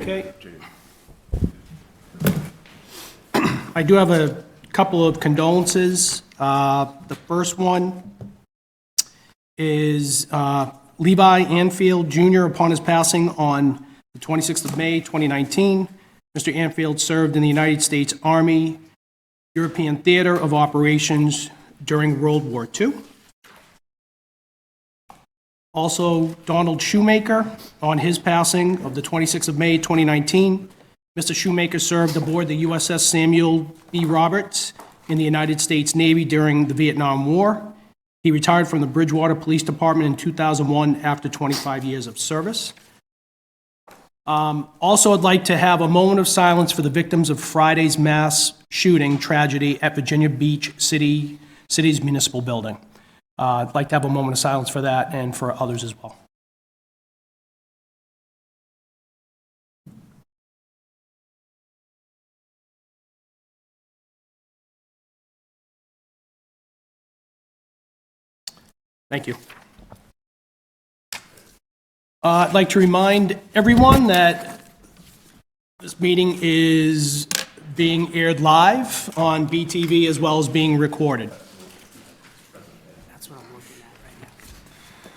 Okay. I do have a couple of condolences. The first one is Levi Anfield Jr. Upon his passing on the 26th of May, 2019, Mr. Anfield served in the United States Army European Theater of Operations during World War II. Also, Donald Shoemaker, on his passing of the 26th of May, 2019, Mr. Shoemaker served aboard the USS Samuel B. Roberts in the United States Navy during the Vietnam War. He retired from the Bridgewater Police Department in 2001 after 25 years of service. Also, I'd like to have a moment of silence for the victims of Friday's mass shooting tragedy at Virginia Beach City's municipal building. I'd like to have a moment of silence for that and for others as well. Thank you. I'd like to remind everyone that this meeting is being aired live on BTV as well as being recorded. That's what I'm looking at right now.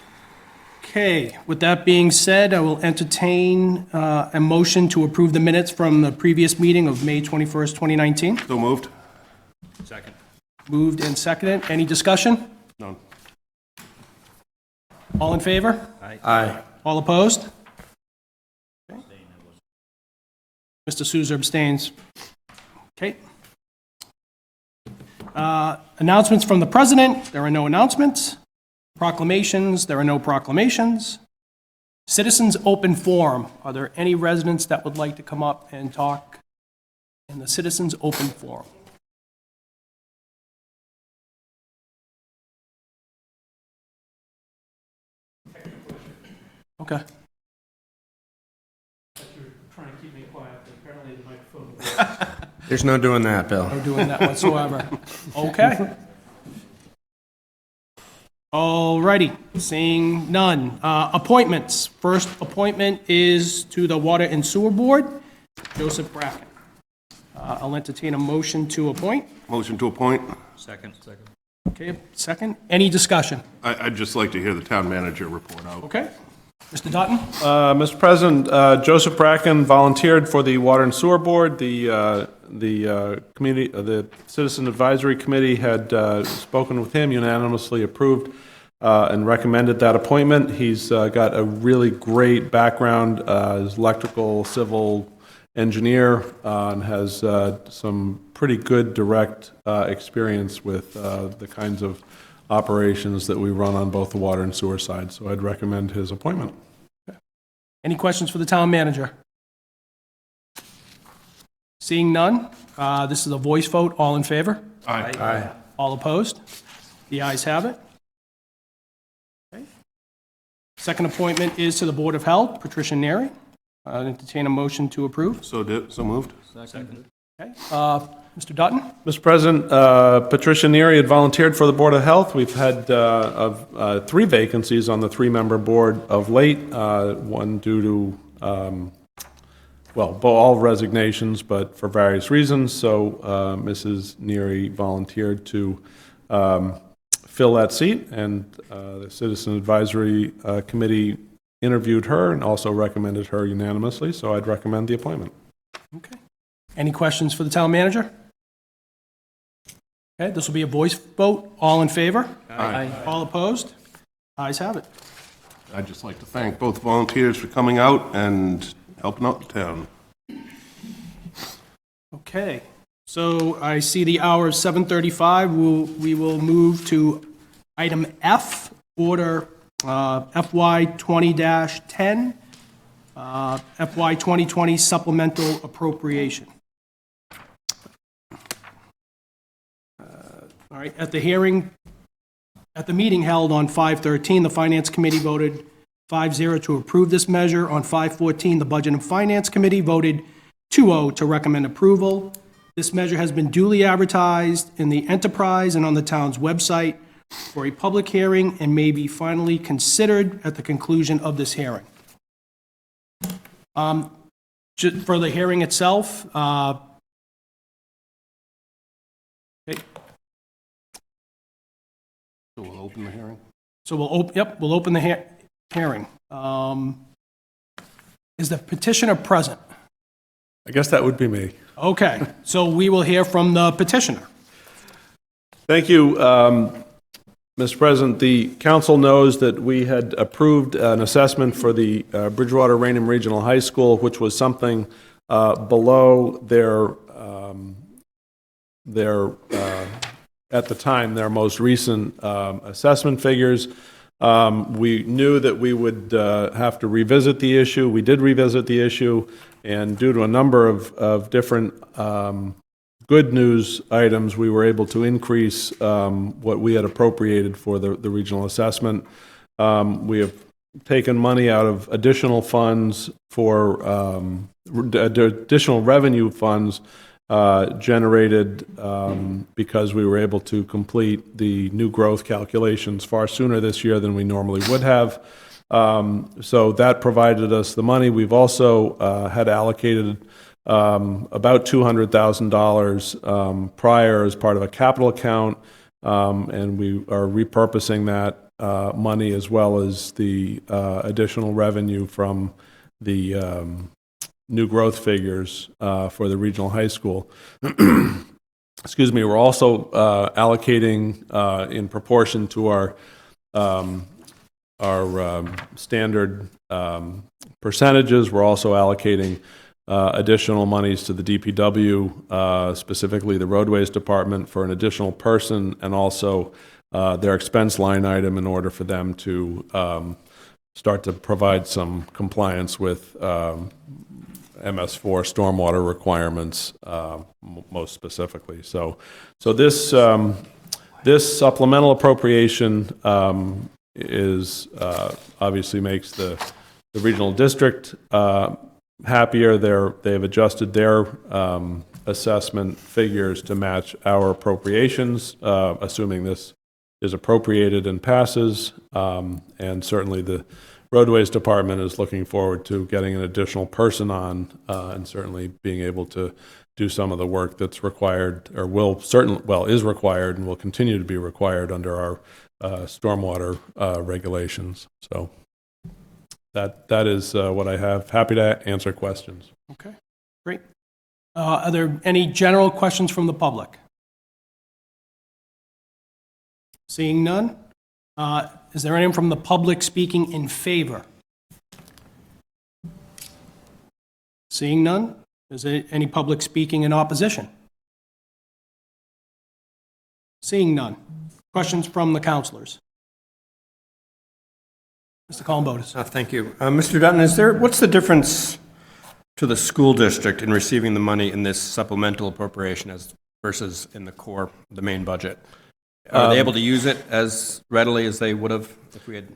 Okay, with that being said, I will entertain a motion to approve the minutes from the previous meeting of May 21st, 2019. So moved. Second. Moved and seconded. Any discussion? None. All in favor? Aye. All opposed? Okay. Mr. Souza abstains. Okay. Announcements from the president. There are no announcements. Proclamations. There are no proclamations. Citizens open forum. Are there any residents that would like to come up and talk in the citizens open forum? Okay. Trying to keep me quiet, but apparently the microphone. There's no doing that, Bill. No doing that whatsoever. Okay. All righty, seeing none. Appointments. First appointment is to the Water and Sewer Board, Joseph Bracken. I'll entertain a motion to appoint. Motion to appoint. Second. Second. Okay, second. Any discussion? I'd just like to hear the town manager report out. Okay. Mr. Dutton? Mr. President, Joseph Bracken volunteered for the Water and Sewer Board. The community, the Citizen Advisory Committee had spoken with him, unanimously approved and recommended that appointment. He's got a really great background as electrical, civil engineer, and has some pretty good direct experience with the kinds of operations that we run on both the water and sewer side. So I'd recommend his appointment. Any questions for the town manager? Seeing none, this is a voice vote. All in favor? Aye. Aye. All opposed? The ayes have it. Okay. Second appointment is to the Board of Health, Patricia Neri. I'll entertain a motion to approve. So moved. Second. Okay. Mr. Dutton? Mr. President, Patricia Neary had volunteered for the Board of Health. We've had 3 vacancies on the 3-member board of late, one due to, all resignations, but for various reasons. So Mrs. Neary volunteered to fill that seat, and the Citizen Advisory Committee interviewed her and also recommended her unanimously, so I'd recommend the appointment. Okay. Any questions for the town manager? Okay, this will be a voice vote. All in favor? Aye. All opposed? Ayes have it. I'd just like to thank both volunteers for coming out and helping out the town. Okay, so I see the hour is 7:35. We will move to item F, order FY 20-10, FY 2020 supplemental appropriation. All right, at the meeting held on 5/13, the Finance Committee voted 5-0 to approve this measure. On 5/14, the Budget and Finance Committee voted 2-0 to recommend approval. This measure has been duly advertised in the Enterprise and on the town's website for a public hearing and may be finally considered at the conclusion of this hearing. For the hearing itself, okay, So we'll open the hearing? so we'll open the hearing. Is the petitioner present? I guess that would be me. Okay, so we will hear from the petitioner. Thank you, Mr. President. The council knows that we had approved an assessment for the Bridgewater Rainham Regional High School, which was something below their at the time, their most recent assessment figures. We knew that we would have to revisit the issue. We did revisit the issue, and due to a number of different good news items, we were able to increase what we had appropriated for the regional assessment. We have taken money out of additional funds for additional revenue funds generated because we were able to complete the new growth calculations far sooner this year than we normally would have. So that provided us the money. We've also had allocated about $200,000 prior as part of a capital account, and we are repurposing that money as well as the additional revenue from the new growth figures for the regional high school. Excuse me, we're also allocating in proportion to our standard percentages. We're also allocating additional monies to the DPW, specifically the roadways department, for an additional person, and also their expense line item in order for them to start to provide some compliance with MS4 stormwater requirements, most specifically. So this this supplemental appropriation is obviously makes the regional district happier. They've adjusted their assessment figures to match our appropriations, assuming this is appropriated and passes. And certainly the roadways department is looking forward to getting an additional person on, and certainly being able to do some of the work that's required, or is required and will continue to be required under our stormwater regulations. So that is what I have. Happy to answer questions. Okay, great. Are there any general questions from the public? Seeing none? Is there anyone from the public speaking in favor? Seeing none? Is there any public speaking in opposition? Seeing none. Questions from the councilors? Mr. Columbotus. Thank you. Mr. Dutton, what's the difference to the school district in receiving the money in this supplemental appropriation versus in the main budget? Are they able to use it as readily as they would have if we had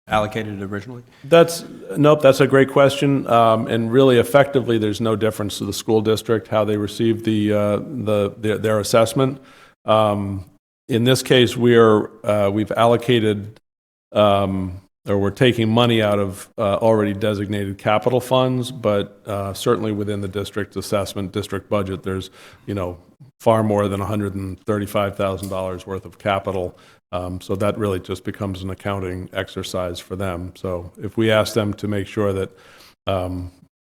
allocated it originally? That's a great question. And really effectively, there's no difference to the school district, how they receive their assessment. In this case, we've allocated, or we're taking money out of already designated capital funds, but certainly within the district assessment, district budget, there's, far more than $135,000 worth of capital. So that really just becomes an accounting exercise for them. So if we ask them to make sure that,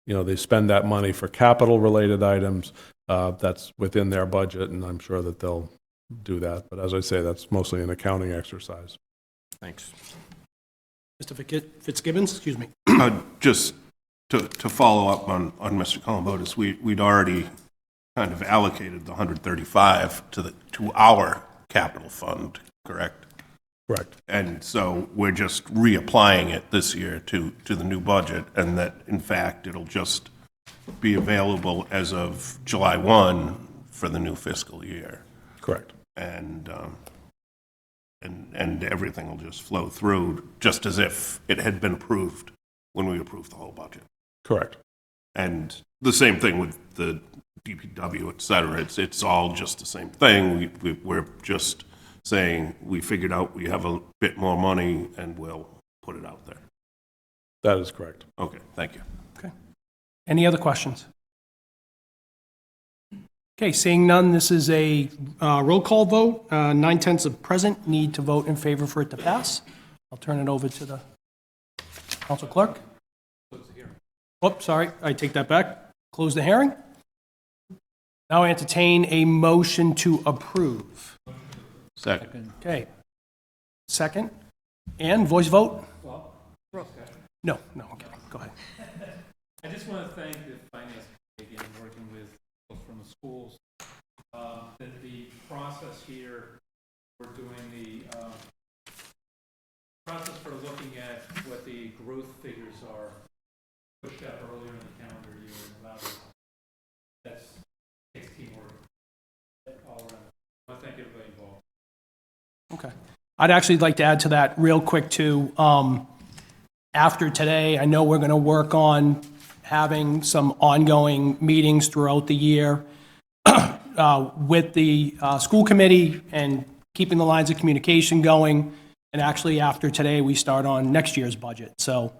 they spend that money for capital-related items, that's within their budget, and I'm sure that they'll do that. But as I say, that's mostly an accounting exercise. Thanks. Mr. Fitzgibbons, excuse me. Just to follow up on Mr. Columbotus, we'd already kind of allocated the 135 to our capital fund, correct? Correct. And so we're just reapplying it this year to the new budget, and that, in fact, it'll just be available as of July 1 for the new fiscal year. Correct. And everything will just flow through, just as if it had been approved when we approved the whole budget. Correct. And the same thing with the DPW, et cetera. It's all just the same thing. We're just saying we figured out we have a bit more money and we'll put it out there. That is correct. Okay, thank you. Okay. Any other questions? Okay, seeing none, this is a roll call vote. 9/10 of present need to vote in favor for it to pass. I'll turn it over to the council clerk. Oops, sorry, I take that back. Close the hearing. Now I entertain a motion to approve. Second. Okay. Second. And voice vote? No, okay, go ahead. I just want to thank the finance committee and working with folks from the schools. That the process here, we're doing the process for looking at what the growth figures are pushed out earlier in the calendar year and allowed us. That's takes teamwork all around. I want to thank everybody involved. Okay. I'd actually like to add to that real quick too. After today, I know we're going to work on having some ongoing meetings throughout the year with the school committee and keeping the lines of communication going. And actually, after today, we start on next year's budget. So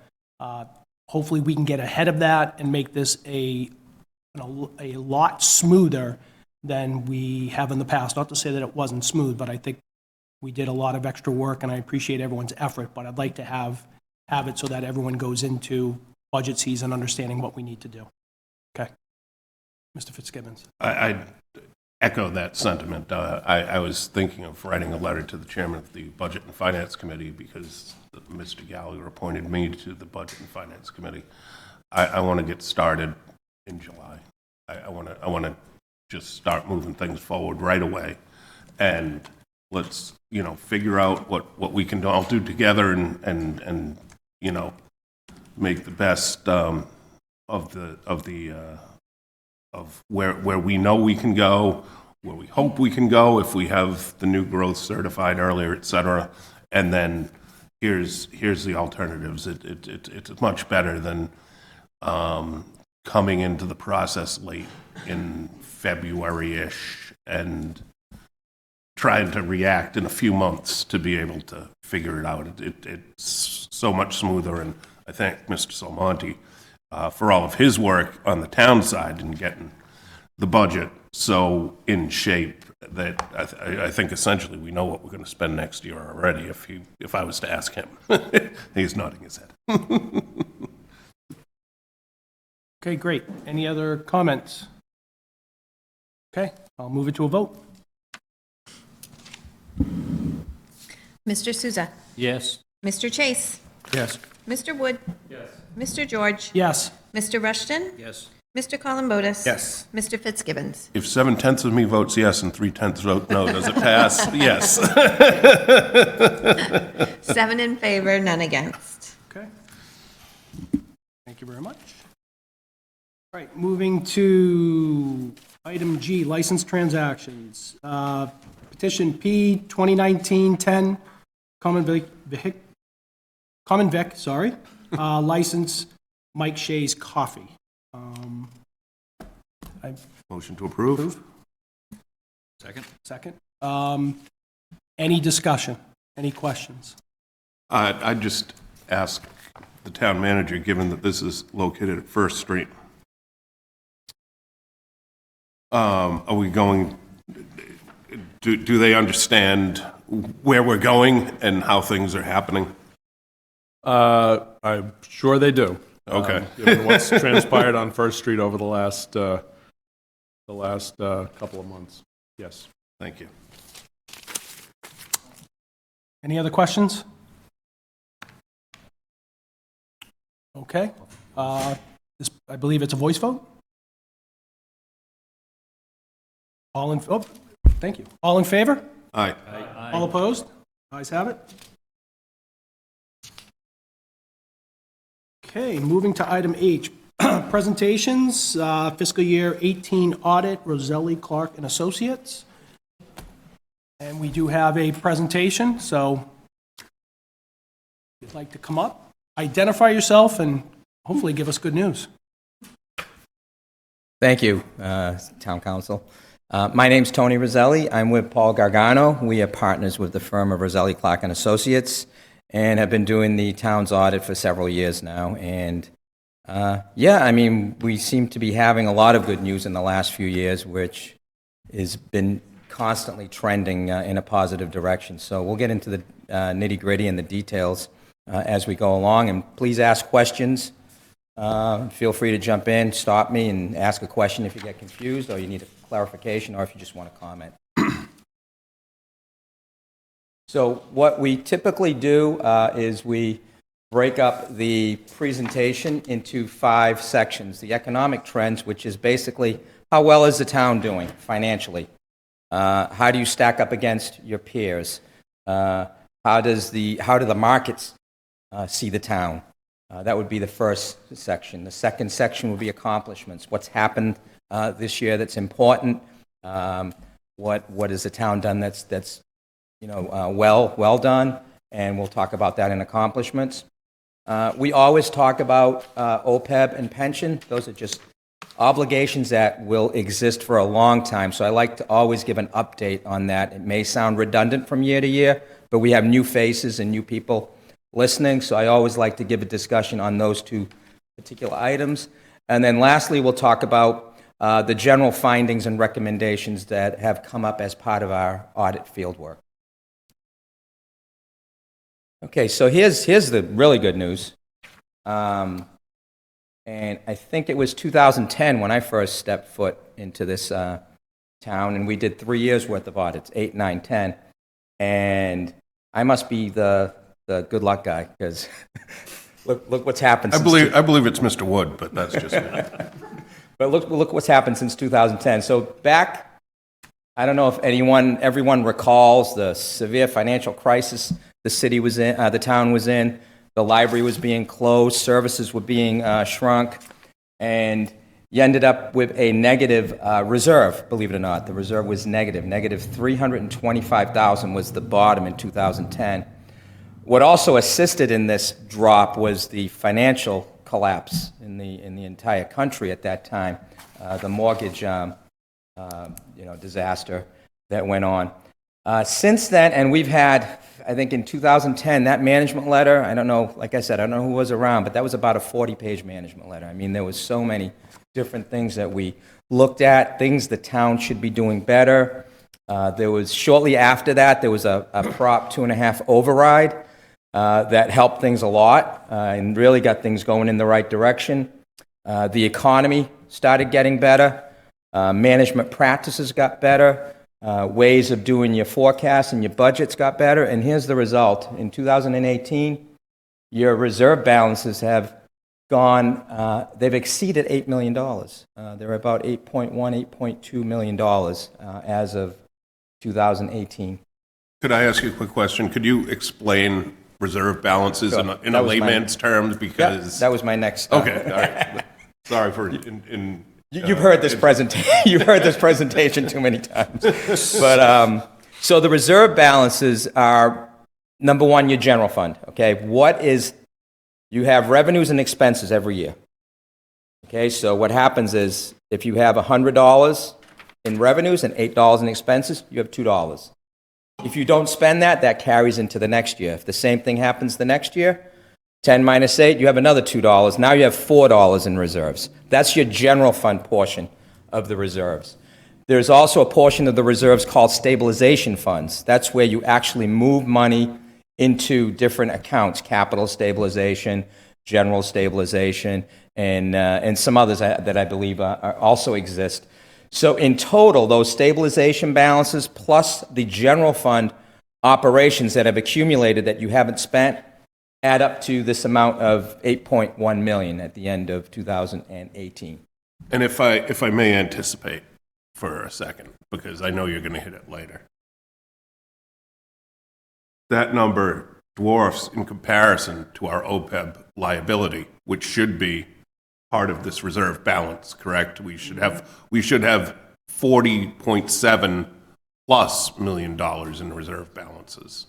hopefully we can get ahead of that and make this a lot smoother than we have in the past. Not to say that it wasn't smooth, but I think we did a lot of extra work, and I appreciate everyone's effort. But I'd like to have it so that everyone goes into budget season understanding what we need to do. Okay. Mr. Fitzgibbons. I echo that sentiment. I was thinking of writing a letter to the chairman of the Budget and Finance Committee because Mr. Gallagher appointed me to the Budget and Finance Committee. I want to get started in July. I want to just start moving things forward right away, and let's figure out what we can all do together and make the best of where we know we can go, where we hope we can go if we have the new growth certified earlier, et cetera. And then here's the alternatives. It's much better than coming into the process late in February-ish and trying to react in a few months to be able to figure it out. It's so much smoother, and I thank Mr. Salmonte for all of his work on the town side in getting the budget so in shape that I think essentially we know what we're going to spend next year already if I was to ask him. He's nodding his head. Okay, great. Any other comments? Okay, I'll move it to a vote. Mr. Souza. Yes. Mr. Chase. Yes. Mr. Wood. Yes. Mr. George. Yes. Mr. Rushton. Yes. Mr. Columbotus. Yes. Mr. Fitzgibbons. If 7/10 of me votes yes and 3/10 vote no, does it pass? Yes. 7 in favor, none against. Okay. Thank you very much. All right, moving to item G, license transactions. Petition P 2019-10, Common Vic, license Mike Shea's Coffee. Motion to approve? Second. Any discussion? Any questions? I'd just ask the town manager, given that this is located at First Street, are we going, do they understand where we're going and how things are happening? I'm sure they do. Okay. Given what's transpired on First Street over the last couple of months. Yes. Thank you. Any other questions? Okay. I believe it's a voice vote? Thank you. All in favor? Aye. All opposed? Ayes have it. Okay, moving to item H, presentations, fiscal year 18 audit, Roselli, Clark and Associates. And we do have a presentation, so if you'd like to come up, identify yourself and hopefully give us good news. Thank you, Town Council. My name's Tony Roselli. I'm with Paul Gargano. We are partners with the firm of Roselli, Clark and Associates, and have been doing the town's audit for several years now. And Yeah, I mean, we seem to be having a lot of good news in the last few years, which has been constantly trending in a positive direction. So we'll get into the nitty-gritty and the details as we go along, and please ask questions. Feel free to jump in, stop me, and ask a question if you get confused, or you need a clarification, or if you just want to comment. So what we typically do is we break up the presentation into 5 sections. The economic trends, which is basically how well is the town doing financially? How do you stack up against your peers? How do the markets see the town? That would be the first section. The second section would be accomplishments. What's happened this year that's important? What has the town done that's well done? And we'll talk about that in accomplishments. We always talk about OPEB and pension. Those are just obligations that will exist for a long time. So I like to always give an update on that. It may sound redundant from year to year, but we have new faces and new people listening, so I always like to give a discussion on those 2 particular items. And then lastly, we'll talk about the general findings and recommendations that have come up as part of our audit fieldwork. Okay, so here's the really good news. And I think it was 2010 when I first stepped foot into this town, and we did 3 years worth of audits, 8, 9, 10. And I must be the good luck guy, because look what's happened. I believe it's Mr. Wood, but that's just me. But look what's happened since 2010. So back, I don't know if everyone recalls the severe financial crisis the town was in. The library was being closed, services were being shrunk, and you ended up with a negative reserve, believe it or not. The reserve was negative. Negative $325,000 was the bottom in 2010. What also assisted in this drop was the financial collapse in the entire country at that time, the mortgage disaster that went on. Since then, and we've had, I think in 2010, that management letter, I don't know, like I said, I don't know who was around, but that was about a 40-page management letter. I mean, there was so many different things that we looked at, things the town should be doing better. There was, shortly after that, there was a Prop 2.5 override that helped things a lot and really got things going in the right direction. The economy started getting better. Management practices got better. Ways of doing your forecasts and your budgets got better. And here's the result. In 2018, your reserve balances have they've exceeded $8 million. They're about $8.1, $8.2 million as of 2018. Could I ask you a quick question? Could you explain reserve balances Sure. in a layman's terms? Because that was my next. Okay, all right. Sorry for You've heard this presentation. You've heard this presentation too many times. But so the reserve balances are, number one, your general fund. Okay, you have revenues and expenses every year. Okay, so what happens is if you have $100 in revenues and $8 in expenses, you have $2. If you don't spend that carries into the next year. If the same thing happens the next year, 10 minus 8, you have another $2. Now you have $4 in reserves. That's your general fund portion of the reserves. There's also a portion of the reserves called stabilization funds. That's where you actually move money into different accounts, capital stabilization, general stabilization, and some others that I believe also exist. So in total, those stabilization balances plus the general fund operations that have accumulated that you haven't spent add up to this amount of $8.1 million at the end of 2018. And if I may anticipate for a second, because I know you're going to hit it later, that number dwarfs in comparison to our OPEB liability, which should be part of this reserve balance, correct? We should have $40.7 plus million in reserve balances.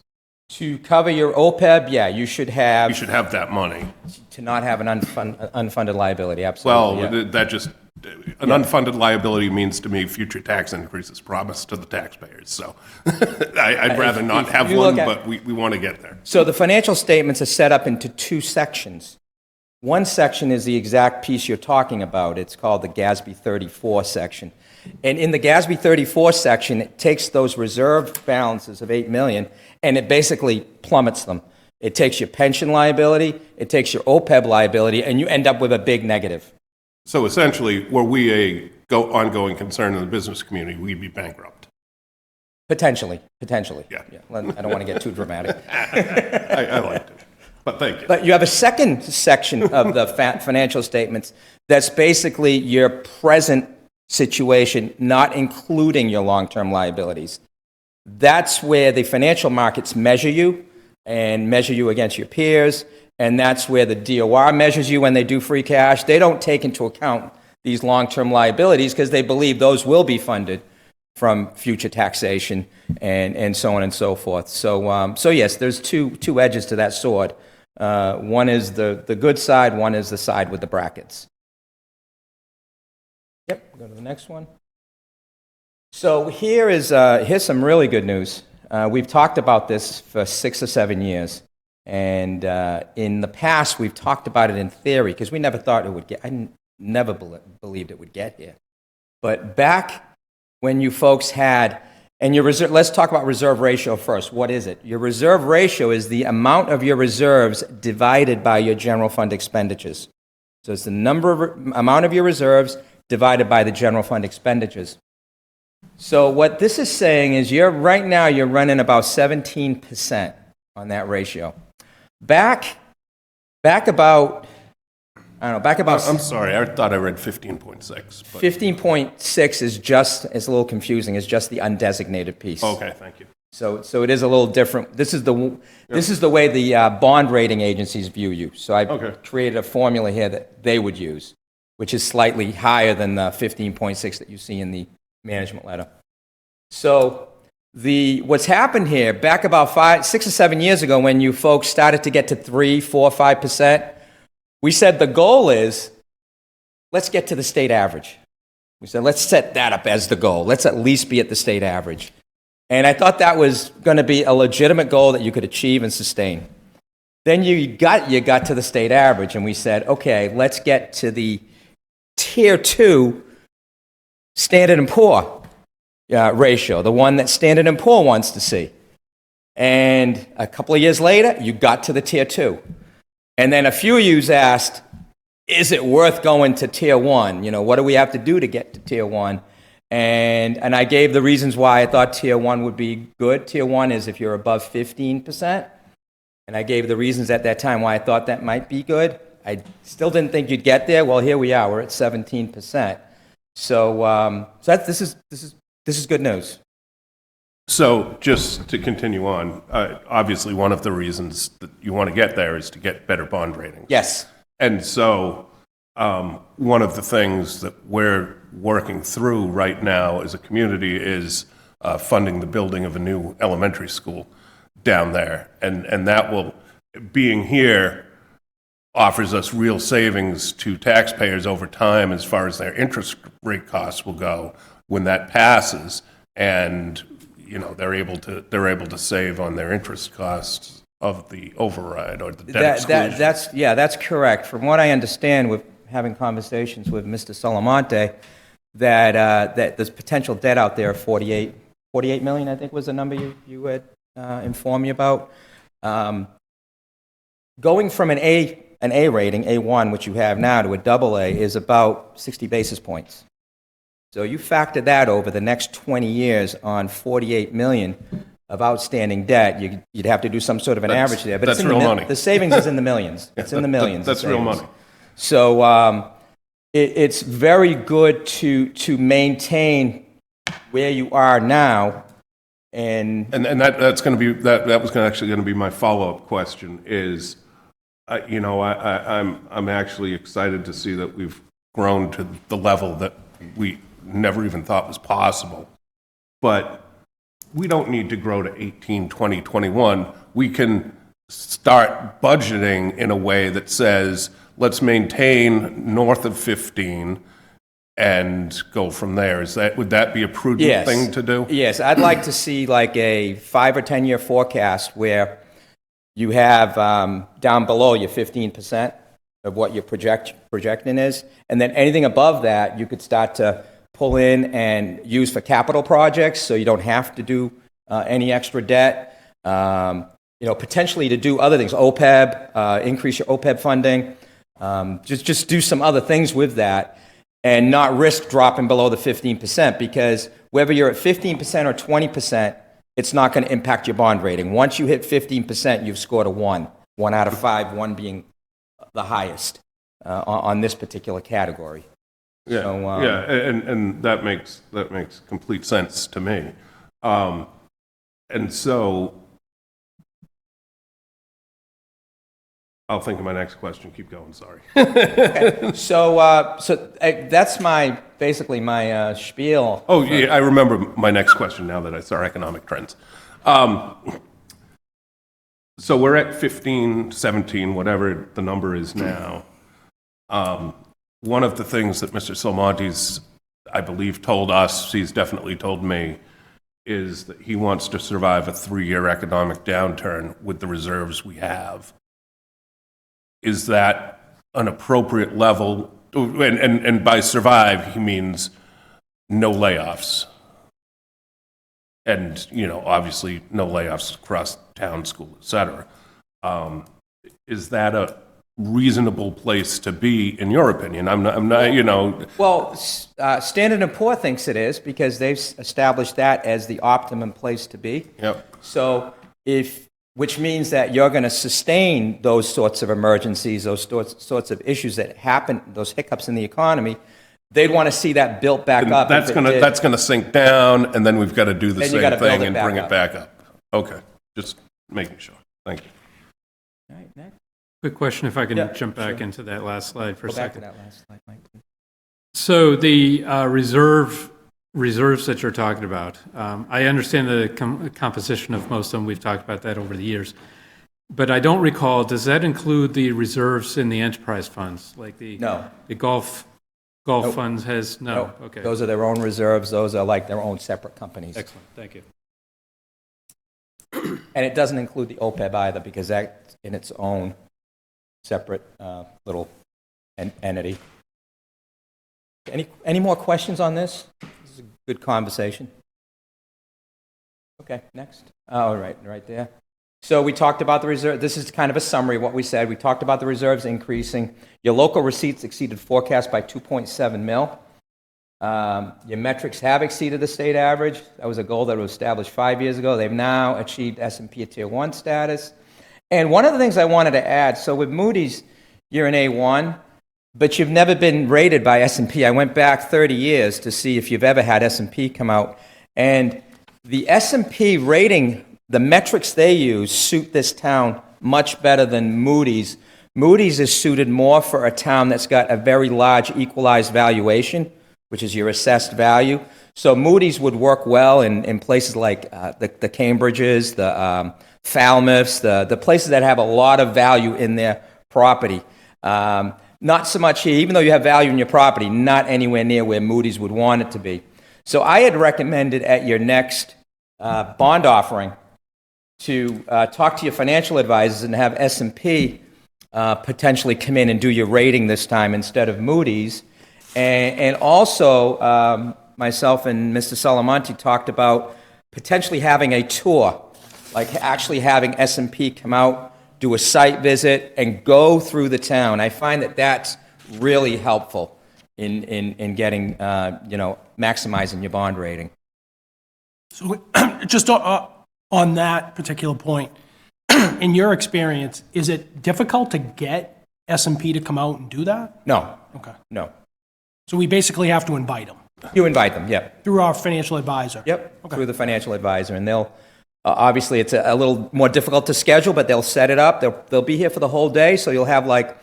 To cover your OPEB, yeah, you should have. You should have that money. To not have an unfunded liability, absolutely. Well, yeah. that just, an unfunded liability means to me future tax increases promised to the taxpayers. So I'd rather not have one, but we want to get there. So the financial statements are set up into 2 sections. One section is the exact piece you're talking about. It's called the GASB 34 section. And in the GASB 34 section, it takes those reserve balances of 8 million and it basically plummets them. It takes your pension liability, it takes your OPEB liability, and you end up with a big negative. So essentially, were we a ongoing concern in the business community, we'd be bankrupt. Potentially. Yeah. I don't want to get too dramatic. I liked it, but thank you. But you have a second section of the financial statements that's basically your present situation, not including your long-term liabilities. That's where the financial markets measure you and measure you against your peers, and that's where the DOR measures you when they do free cash. They don't take into account these long-term liabilities because they believe those will be funded from future taxation and so on and so forth. So yes, there's two edges to that sword. One is the good side, one is the side with the brackets. Yep, go to the next one. So here's some really good news. We've talked about this for 6 or 7 years. And in the past, we've talked about it in theory because we never thought it would get, I never believed it would get here. But back when you folks had, and your reserve, let's talk about reserve ratio first. What is it? Your reserve ratio is the amount of your reserves divided by your general fund expenditures. So it's the amount of your reserves divided by the general fund expenditures. So what this is saying is right now you're running about 17% on that ratio. Back about, I don't know, back about... I'm sorry, I thought I read 15.6. But 15.6 is just, it's a little confusing, it's just the undesignated piece. okay, thank you. So it is a little different. This is the way the bond rating agencies view you. So I created a formula here that they would use, which is slightly higher than the 15.6 that you see in the management letter. So what's happened here, back about 6 or 7 years ago when you folks started to get to 3, 4, 5%, we said the goal is, let's get to the state average. We said, let's set that up as the goal. Let's at least be at the state average. And I thought that was going to be a legitimate goal that you could achieve and sustain. Then you got to the state average, and we said, okay, let's get to the Tier 2 Standard & Poor ratio, the one that Standard & Poor wants to see. And a couple of years later, you got to the Tier 2. And then a few of you asked, is it worth going to Tier 1? You know, what do we have to do to get to Tier 1? And I gave the reasons why I thought Tier 1 would be good. Tier 1 is if you're above 15%. And I gave the reasons at that time why I thought that might be good. I still didn't think you'd get there. Well, here we are. We're at 17%. So this is good news. So just to continue on, obviously one of the reasons that you want to get there is to get better bond ratings. Yes. And so one of the things that we're working through right now as a community is funding the building of a new elementary school down there. And that will, being here, offers us real savings to taxpayers over time as far as their interest rate costs will go when that passes. And, you know, they're able to save on their interest costs of the override or the debt exclusion. That's correct. From what I understand with having conversations with Mr. Salamonte, that there's potential debt out there of 48 million, I think was the number you had informed me about. Going from an A rating, A1, which you have now, to a AA is about 60 basis points. So you factor that over the next 20 years on 48 million of outstanding debt, you'd have to do some sort of an average there. But that's real money. The savings is in the millions. It's in the millions. That's real money. So it's very good to maintain where you are now. And that's going to be that was actually going to be my follow-up question is, I'm actually excited to see that we've grown to the level that we never even thought was possible. But we don't need to grow to 18, 20, 21. We can start budgeting in a way that says, let's maintain north of 15 and go from there. Would that be a prudent thing to do? Yes, I'd like to see like a 5 or 10 year forecast where you have down below your 15%, of what your projecting is. And then anything above that, you could start to pull in and use for capital projects, so you don't have to do any extra debt. Potentially to do other things, OPEB, increase your OPEB funding, just do some other things with that and not risk dropping below the 15%, because whether you're at 15% or 20%, it's not going to impact your bond rating. Once you hit 15%, you've scored a 1 out of 5, 1 being the highest on this particular category. Yeah, So, yeah, and that makes complete sense to me. And so, I'll think of my next question. Keep going, sorry. So that's basically my spiel. Oh, yeah, I remember my next question now that I saw economic trends. So we're at 15, 17, whatever the number is now. One of the things that Mr. Salmontes, I believe, told us, he's definitely told me, is that he wants to survive a 3-year economic downturn with the reserves we have. Is that an appropriate level? And by survive, he means no layoffs. And, obviously, no layoffs across town, school, et cetera. Is that a reasonable place to be, in your opinion? I'm not. Well, Standard & Poor thinks it is, because they've established that as the optimum place to be. Yep. So which means that you're going to sustain those sorts of emergencies, those sorts of issues that happen, those hiccups in the economy. They'd want to see that built back up. That's gonna sink down, and then we've got to do the Then you same gotta build thing it and back bring up. it back up. Okay, just making sure. Thank you. All right, next. Quick question, if I can Yeah, jump back sure. into that last slide for a Go back to second. that last slide, Mike, please. So the reserves that you're talking about, I understand the composition of most of them. We've talked about that over the years. But I don't recall, does that include the reserves in the enterprise funds? Like No. the golf Nope. funds has, no? Nope. Okay. Those are their own reserves. Those are like their own separate companies. Excellent, thank you. And it doesn't include the OPEB either, because that's in its own separate little entity. Any more questions on this? This is a good conversation. Okay, next. All right, right there. So we talked about the reserve. This is kind of a summary of what we said. We talked about the reserves increasing. Your local receipts exceeded forecast by 2.7 mil. Your metrics have exceeded the state average. That was a goal that was established 5 years ago. They've now achieved S&P Tier 1 status. And one of the things I wanted to add, so with Moody's, you're an A1, but you've never been rated by S&P. I went back 30 years to see if you've ever had S&P come out. And the S&P rating, the metrics they use suit this town much better than Moody's. Moody's is suited more for a town that's got a very large equalized valuation, which is your assessed value. So Moody's would work well in places like the Cambridges, the Falmouths, the places that have a lot of value in their property. Not so much here, even though you have value in your property, not anywhere near where Moody's would want it to be. So I had recommended at your next bond offering to talk to your financial advisors and have S&P potentially come in and do your rating this time instead of Moody's. And also, myself and Mr. Salamanti talked about potentially having a tour, like actually having S&P come out, do a site visit, and go through the town. I find that that's really helpful in getting, maximizing your bond rating. So just on that particular point, in your experience, is it difficult to get S&P to come out and do that? No, Okay. no. So we basically have to invite them You invite them, yep. through our financial advisor? Yep, Okay. through the financial advisor, and they'll, obviously, it's a little more difficult to schedule, but they'll set it up. They'll be here for the whole day, so you'll have like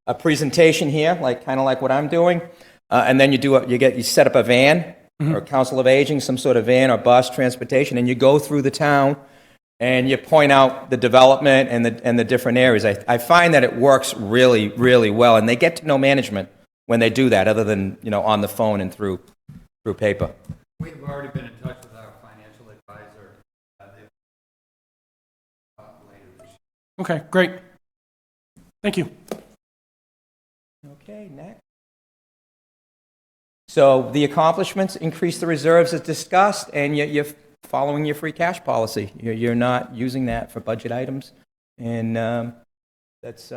a presentation here, like kind of like what I'm doing, and then you set up a van or a council of aging, some sort of van or bus transportation, and you go through the town and you point out the development and the different areas. I find that it works really, really well, and they get to know management when they do that, other than on the phone and through paper. We've already been in touch with our financial advisor. Okay, great. Thank you. Okay, next. So the accomplishments, increase the reserves as discussed, and you're following your free cash policy. You're not using that for budget items, and that's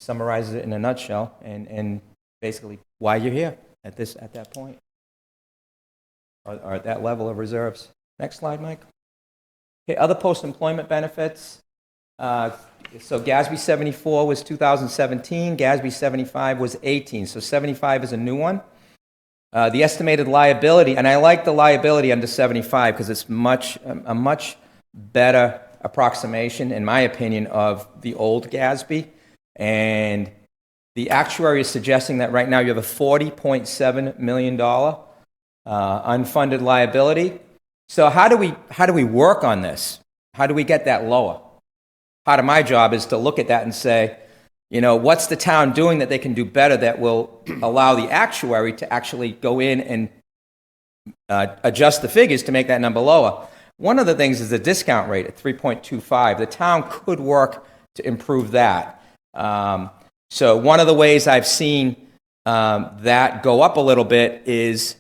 summarizes it in a nutshell, and basically why you're here at that point, or at that level of reserves. Next slide, Mike. Okay, other post-employment benefits. So GASB 74 was 2017, GASB 75 was 18, so 75 is a new one. The estimated liability, and I like the liability under 75 because it's a much better approximation, in my opinion, of the old GASB. And the actuary is suggesting that right now you have a $40.7 million unfunded liability. So how do we work on this? How do we get that lower? Part of my job is to look at that and say, what's the town doing that they can do better that will allow the actuary to actually go in and adjust the figures to make that number lower. One of the things is the discount rate at 3.25. The town could work to improve that. So one of the ways I've seen that go up a little bit is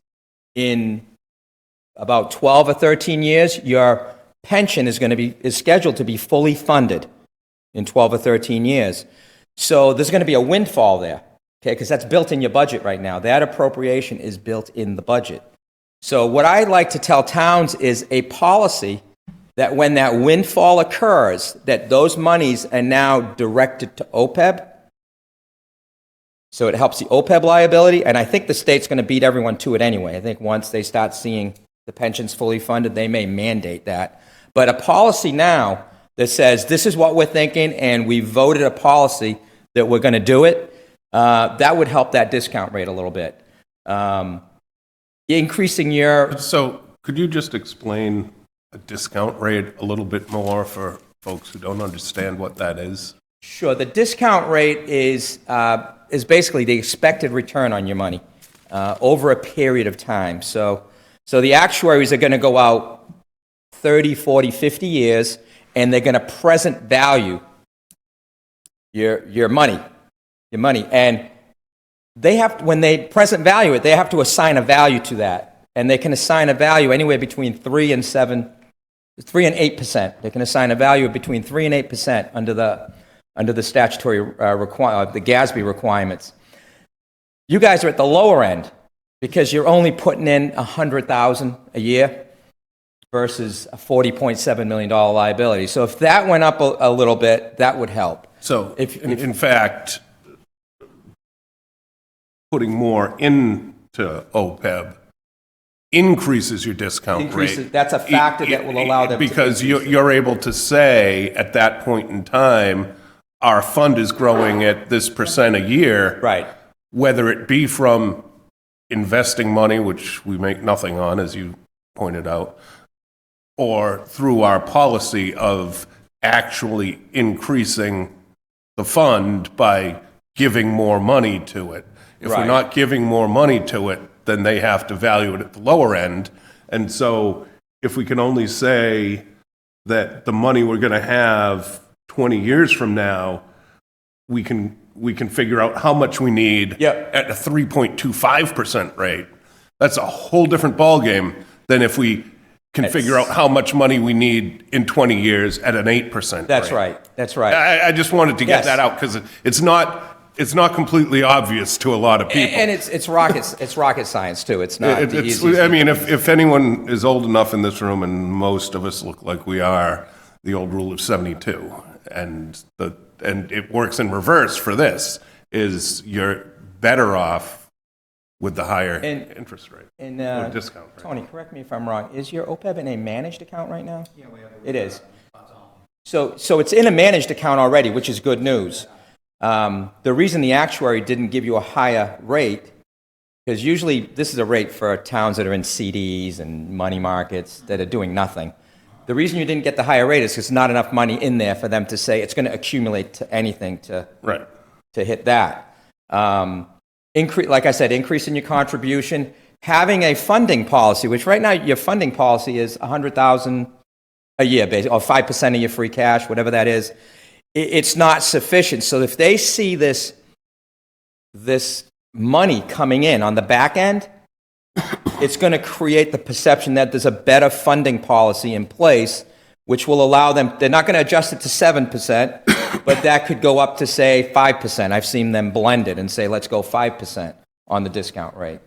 in about 12 or 13 years, your pension is scheduled to be fully funded in 12 or 13 years. So there's going to be a windfall there, okay, because that's built in your budget right now. That appropriation is built in the budget. So what I like to tell towns is a policy that when that windfall occurs, that those monies are now directed to OPEB. So it helps the OPEB liability, and I think the state's going to beat everyone to it anyway. I think once they start seeing the pensions fully funded, they may mandate that. But a policy now that says this is what we're thinking and we voted a policy that we're going to do it, that would help that discount rate a little bit. Increasing your... So could you just explain a discount rate a little bit more for folks who don't understand what that is? Sure. The discount rate is basically the expected return on your money over a period of time. So the actuaries are going to go out 30, 40, 50 years, and they're going to present value your money. And they have, when they present value it, they have to assign a value to that. And they can assign a value anywhere between 3 and 8%. They can assign a value of between 3 and 8% under the statutory the GASB requirements. You guys are at the lower end because you're only putting in $100,000 a year versus a $40.7 million liability. So if that went up a little bit, that would help. So, in fact, putting more into OPEB increases your discount rate. That's a factor that will allow them because to increase you're able to say at that point in time, our fund is growing at this percent a year. Right. Whether it be from investing money, which we make nothing on, as you pointed out, or through our policy of actually increasing the fund by giving more money to it. If we're Right. not giving more money to it, then they have to value it at the lower end. And so if we can only say that the money we're going to have 20 years from now, we can figure out how much we need Yep. at a 3.25% rate. That's a whole different ballgame than if we can figure out how much money we need in 20 years at an 8% That's rate. right. That's right. I just wanted to get Yes. that out because it's not completely obvious to a lot of people. And it's rocket science too. It's not the easiest. I mean, if anyone is old enough in this room, and most of us look like we are, the old rule of 72, and it works in reverse for this, is you're better off with the higher interest rate. And or discount rate. Tony, correct me if I'm wrong. Is your OPEB in a managed account right now? Yeah, we have. It is. So it's in a managed account already, which is good news. The reason the actuary didn't give you a higher rate, because usually this is a rate for towns that are in CDs and money markets that are doing nothing. The reason you didn't get the higher rate is because there's not enough money in there for them to say it's going to accumulate to anything to hit that. Like I said, increase in your contribution, having a funding policy, which right now your funding policy is $100,000 a year, basically, or 5% of your free cash, whatever that is. it's not sufficient. So if they see this money coming in on the back end, it's going to create the perception that there's a better funding policy in place, which will allow them, they're not going to adjust it to 7%, but that could go up to, say, 5%. I've seen them blend it and say, let's go 5% on the discount rate.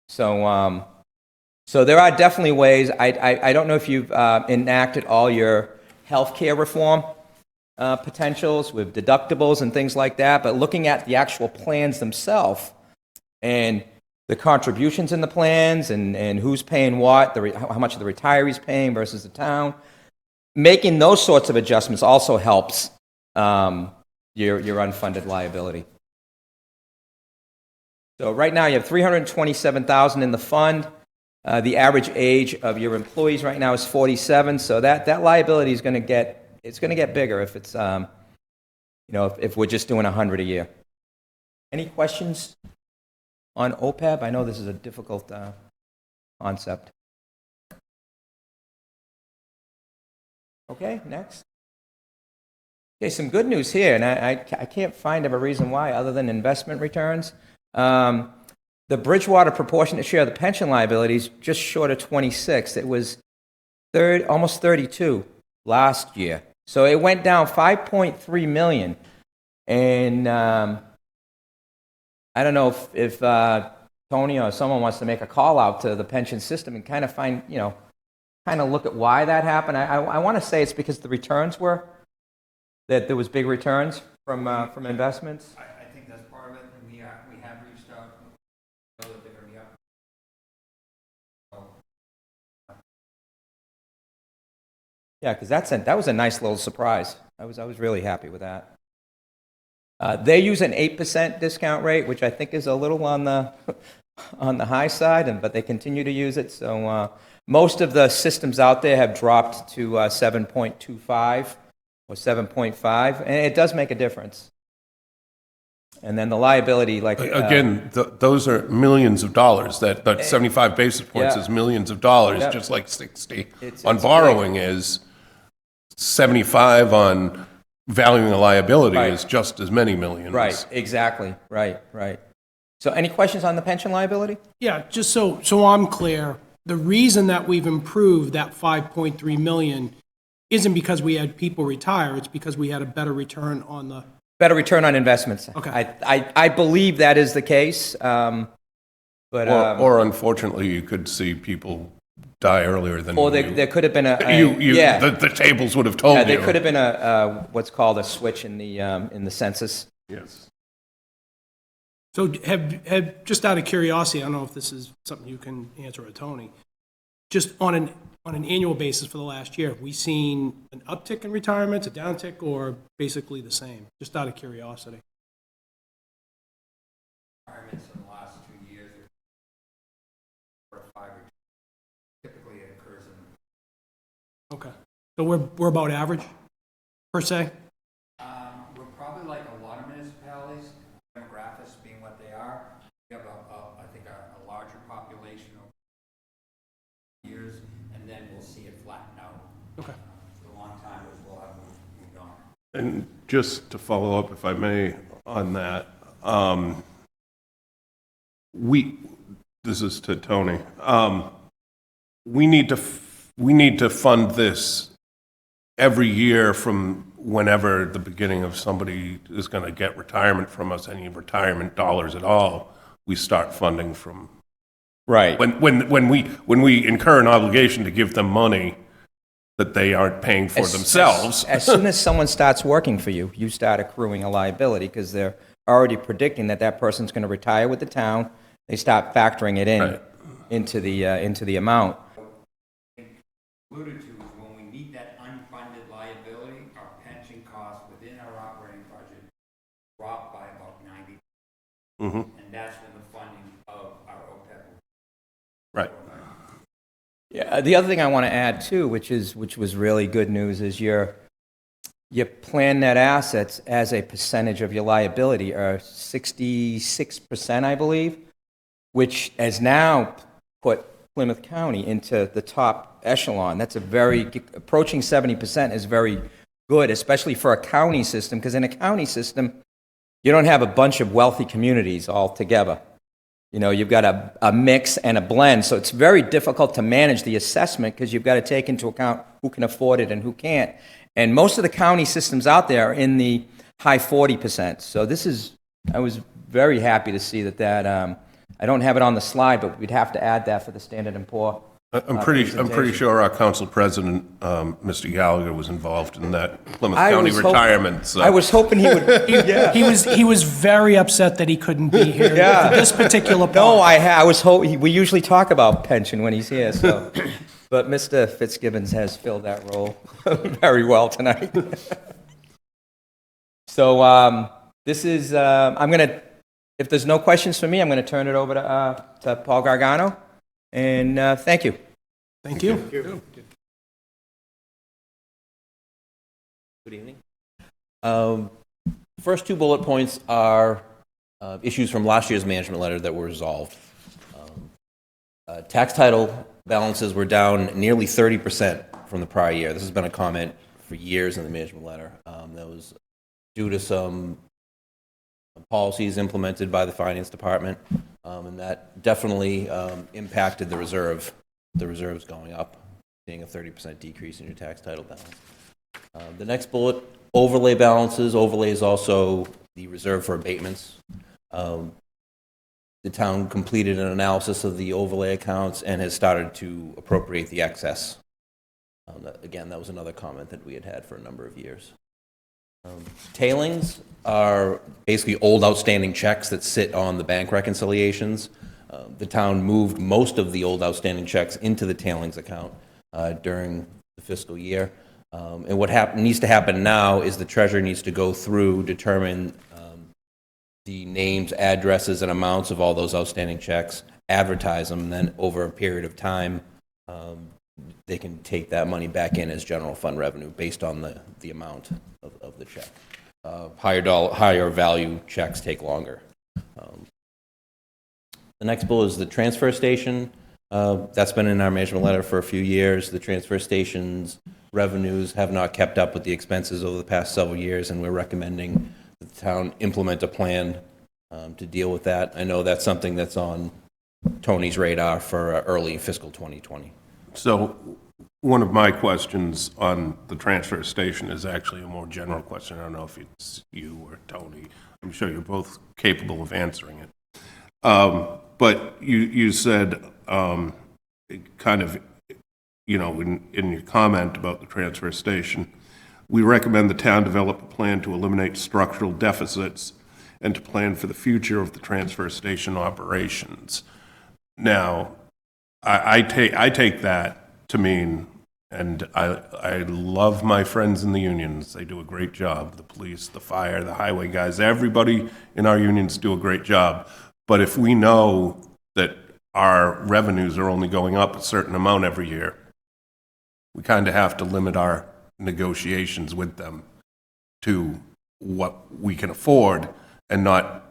So, so there are definitely ways. I don't know if you've enacted all your healthcare reform potentials with deductibles and things like that, but looking at the actual plans themselves and the contributions in the plans and who's paying what, how much of the retirees paying versus the town, making those sorts of adjustments also helps your unfunded liability. So right now you have $327,000 in the fund. The average age of your employees right now is 47, so that liability is going to get bigger if it's if we're just doing 100 a year. Any questions on OPEB? I know this is a difficult concept. Okay, next. Okay, some good news here, and I can't find a reason why other than investment returns. The Bridgewater proportionate share of the pension liabilities just short of 26. It was almost 32 last year. So it went down 5.3 million. And I don't know if Tony or someone wants to make a call out to the pension system and kind of find, kind of look at why that happened. I want to say it's because the returns that there was big returns from investments. I think that's part of it, and we have reached out, know that they're going to be up. Yeah, because that was a nice little surprise. I was really happy with that. They use an 8% discount rate, which I think is a little on the high side, but they continue to use it. So most of the systems out there have dropped to 7.25 or 7.5, and it does make a difference. And then the liability, like Again, those are millions of dollars. That 75 basis points Yeah. is millions of dollars, Yep. just like 60 It's on big. borrowing is. 75 on valuing a liability Right. is just as many millions. right, exactly, right. So any questions on the pension liability? Yeah, just so I'm clear, the reason that we've improved that 5.3 million isn't because we had people retire, it's because we had a better return on the, Better return on investments. Okay. I believe that is the case, but Or unfortunately, you could see people die earlier than or you. there could have been Yeah. The tables would have told you. there could have been a what's called a switch in the census. Yes. so have, just out of curiosity, I don't know if this is something you can answer or Tony, just on an annual basis for the last year, have we seen an uptick in retirements, a downtick, or basically the same? Just out of curiosity. Retirements in the last 2 years are 5 or typically it occurs in. Okay. So we're about average, per se? We're probably like a lot of municipalities, demographics being what they are. We have I think a larger population over years, and then we'll see it flatten out. Okay. For a long time, we'll have moved on. And just to follow up, if I may, on that, this is to Tony. We need to fund this every year from whenever the beginning of somebody is going to get retirement from us, any retirement dollars at all. We start funding from Right. when we incur an obligation to give them money that they aren't paying for themselves. As soon as someone starts working for you, you start accruing a liability because they're already predicting that person's going to retire with the town. They start factoring it in Right. into the amount. Alluded to is when we meet that unfunded liability, our pension costs within our operating budget drop by about 90. Mhm. And that's when the funding of our OPEB. Right. Yeah, the other thing I want to add too, which was really good news, is your plan net assets as a percentage of your liability are 66%, I believe, which has now put Plymouth County into the top echelon. That's approaching 70% is very good, especially for a county system, because in a county system, you don't have a bunch of wealthy communities all together. You know, you've got a mix and a blend, so it's very difficult to manage the assessment because you've got to take into account who can afford it and who can't. And most of the county systems out there are in the high 40%. So I was very happy to see that, I don't have it on the slide, but we'd have to add that for the Standard & Poor. I'm pretty sure our council president, Mr. Gallagher, was involved in that Plymouth I County was hoping- retirement. So. I was hoping he would, yeah. He was very upset that he couldn't be here Yeah. for this particular part. No, I was hoping, we usually talk about pension when he's here, so. But Mr. Fitzgibbons has filled that role very well tonight. So this is, if there's no questions for me, I'm going to turn it over to Paul Gargano. And thank you. Thank you. Good evening. First two bullet points are issues from last year's management letter that were resolved. Tax title balances were down nearly 30% from the prior year. This has been a comment for years in the management letter. That was due to some policies implemented by the finance department, and that definitely impacted the reserves going up, seeing a 30% decrease in your tax title balance. The next bullet, overlay balances. Overlay is also the reserve for abatements. The town completed an analysis of the overlay accounts and has started to appropriate the excess. Again, that was another comment that we had had for a number of years. Tailings are basically old outstanding checks that sit on the bank reconciliations. The town moved most of the old outstanding checks into the tailings account during the fiscal year. And what needs to happen now is the treasurer needs to go through, determine the names, addresses, and amounts of all those outstanding checks, advertise them, and then over a period of time, they can take that money back in as general fund revenue based on the amount of the check. Higher value checks take longer. The next bullet is the transfer station. That's been in our management letter for a few years. The transfer station's revenues have not kept up with the expenses over the past several years, and we're recommending that the town implement a plan to deal with that. I know that's something that's on Tony's radar for early fiscal 2020. So one of my questions on the transfer station is actually a more general question. I don't know if it's you or Tony. I'm sure you're both capable of answering it. But you said kind of, you know, in your comment about the transfer station, we recommend the town develop a plan to eliminate structural deficits and to plan for the future of the transfer station operations. Now, I take that to mean, and I love my friends in the unions. They do a great job. The police, the fire, the highway guys, everybody in our unions do a great job. But if we know that our revenues are only going up a certain amount every year, we kind of have to limit our negotiations with them to what we can afford and not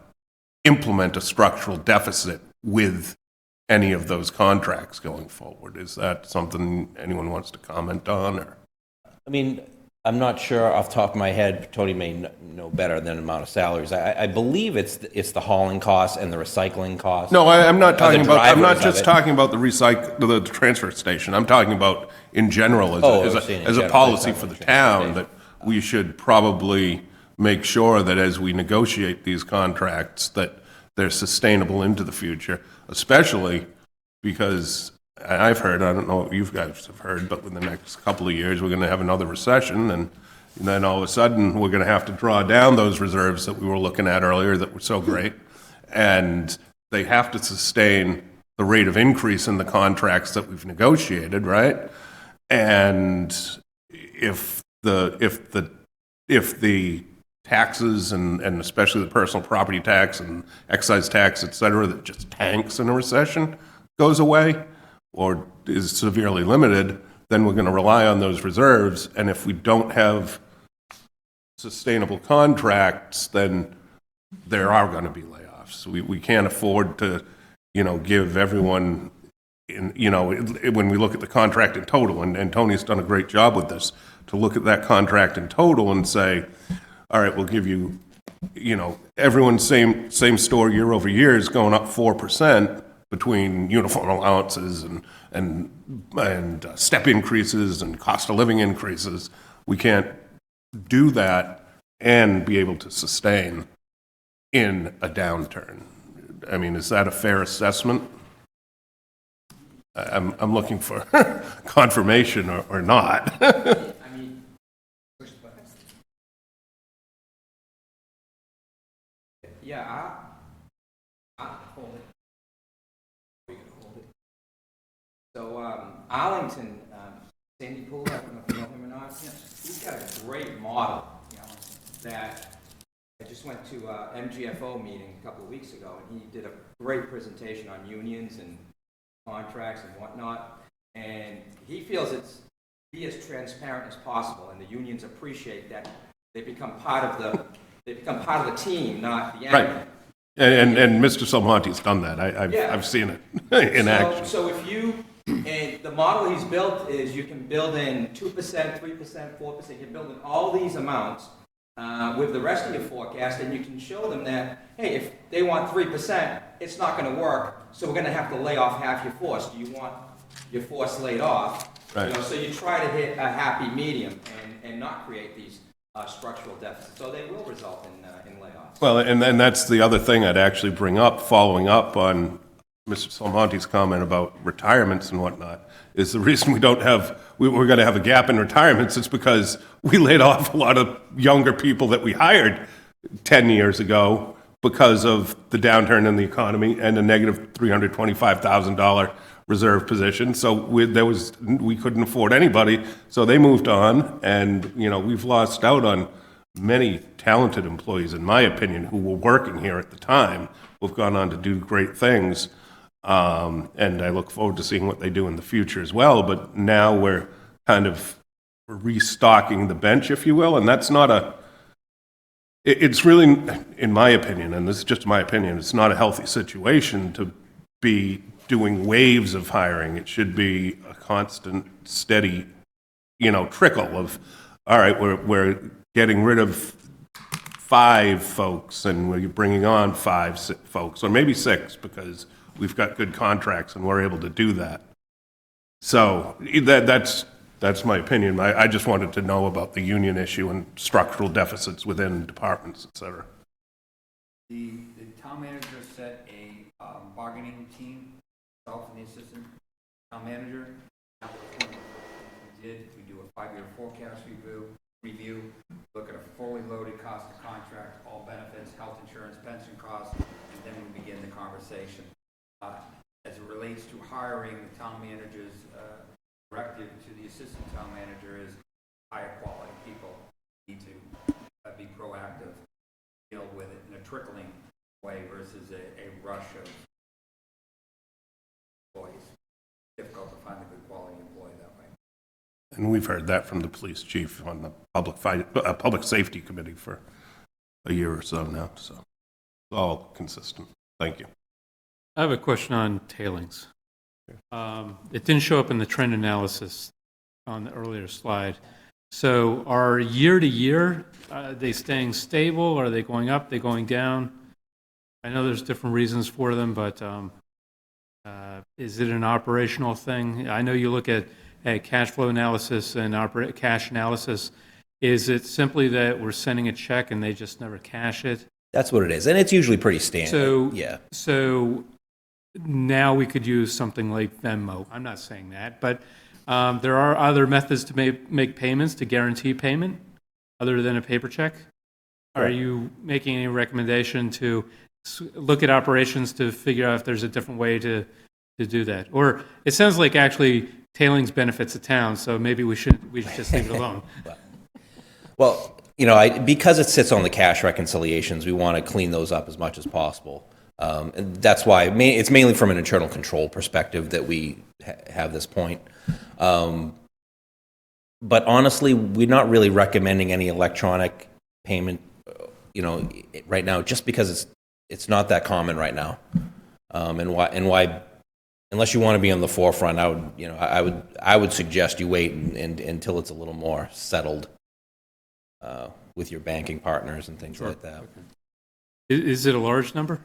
implement a structural deficit with any of those contracts going forward. Is that something anyone wants to comment on? Or? I mean, I'm not sure off the top of my head. Tony may know better than the amount of salaries. I believe it's the hauling costs and the recycling costs. No, I'm not talking about. I'm not drivers just of it. talking about the transfer station. I'm talking about in general as a policy for the town that we should probably make sure that as we negotiate these contracts that they're sustainable into the future, especially because I've heard, I don't know what you guys have heard, but in the next couple of years, we're going to have another recession, and then all of a sudden, we're going to have to draw down those reserves that we were looking at earlier that were so great, and they have to sustain the rate of increase in the contracts that we've negotiated, right? And if the taxes and especially the personal property tax and excise tax, et cetera, that just tanks in a recession goes away or is severely limited, then we're going to rely on those reserves. And if we don't have sustainable contracts, then there are going to be layoffs. We can't afford to, give everyone, when we look at the contract in total, and Tony's done a great job with this, to look at that contract in total and say, all right, we'll give you, everyone's same store year over year is going up 4% between uniform allowances and step increases and cost of living increases. We can't do that and be able to sustain in a downturn. I mean, is that a fair assessment? I'm looking for confirmation or not. I mean, Yeah, I hold it. We can hold it. So, Arlington, Sandy Poole, I don't know if you know him or not. He's got a great model that I just went to a MGFO meeting a couple of weeks ago, and he did a great presentation on unions and contracts and whatnot. And he feels it's be as transparent as possible, and the unions appreciate that they become part of the team, not the enemy. Right. And Mr. Salmonte's done that. Yeah. I've seen it in action. So if you, and the model he's built is you can build in 2%, 3%, 4%, you can build in all these amounts with the rest of your forecast, and you can show them that, hey, if they want 3%, it's not going to work, so we're going to have to lay off half your force. Do you want your force laid off? Right. So you try to hit a happy medium and not create these structural deficits. So they will result in layoffs. Well, and that's the other thing I'd actually bring up, following up on Mr. Salmonte's comment about retirements and whatnot, is the reason we're going to have a gap in retirements is because we laid off a lot of younger people that we hired 10 years ago because of the downturn in the economy and a negative $325,000 reserve position. So we couldn't afford anybody, so they moved on, and we've lost out on many talented employees, in my opinion, who were working here at the time, who've gone on to do great things. And I look forward to seeing what they do in the future as well. But now we're kind of restocking the bench, if you will, and that's not it's really, in my opinion, and this is just my opinion, it's not a healthy situation to be doing waves of hiring. It should be a constant, steady, trickle of, all right, we're getting rid of 5 folks and we're bringing on 5 folks, or maybe 6, because we've got good contracts and we're able to do that. So that's my opinion. I just wanted to know about the union issue and structural deficits within departments, et cetera. the town manager set a bargaining team, myself and the assistant town manager. That was what we did. We do a 5-year forecast review, look at a fully loaded cost of contract, all benefits, health insurance, pension costs, and then we begin the conversation. As it relates to hiring, the town manager's directive to the assistant town manager is higher quality people need to be proactive, deal with it in a trickling way versus a rush of employees. Difficult to find a good quality employee that way. And we've heard that from the police chief on the public safety committee for a year or so now. So it's all consistent. Thank you. I have a question on tailings. It didn't show up in the trend analysis on the earlier slide. So are year to year, are they staying stable? Are they going up? Are they going down? I know there's different reasons for them, but is it an operational thing? I know you look at cash flow analysis and cash analysis. Is it simply that we're sending a check and they just never cash it? That's what it is, and it's usually pretty standard. So, yeah. So now we could use something like Venmo. I'm not saying that, but there are other methods to make payments, to guarantee payment, other than a paper check. Are you making any recommendation to look at operations to figure out if there's a different way to do that? Or it sounds like actually tailings benefits the town, so maybe we should just leave it alone. Well, because it sits on the cash reconciliations, we want to clean those up as much as possible. And that's why it's mainly from an internal control perspective that we have this point. But honestly, we're not really recommending any electronic payment, right now, just because it's not that common right now. And why unless you want to be on the forefront, I would suggest you wait until it's a little more settled with your banking partners and things like that. Is it a large number?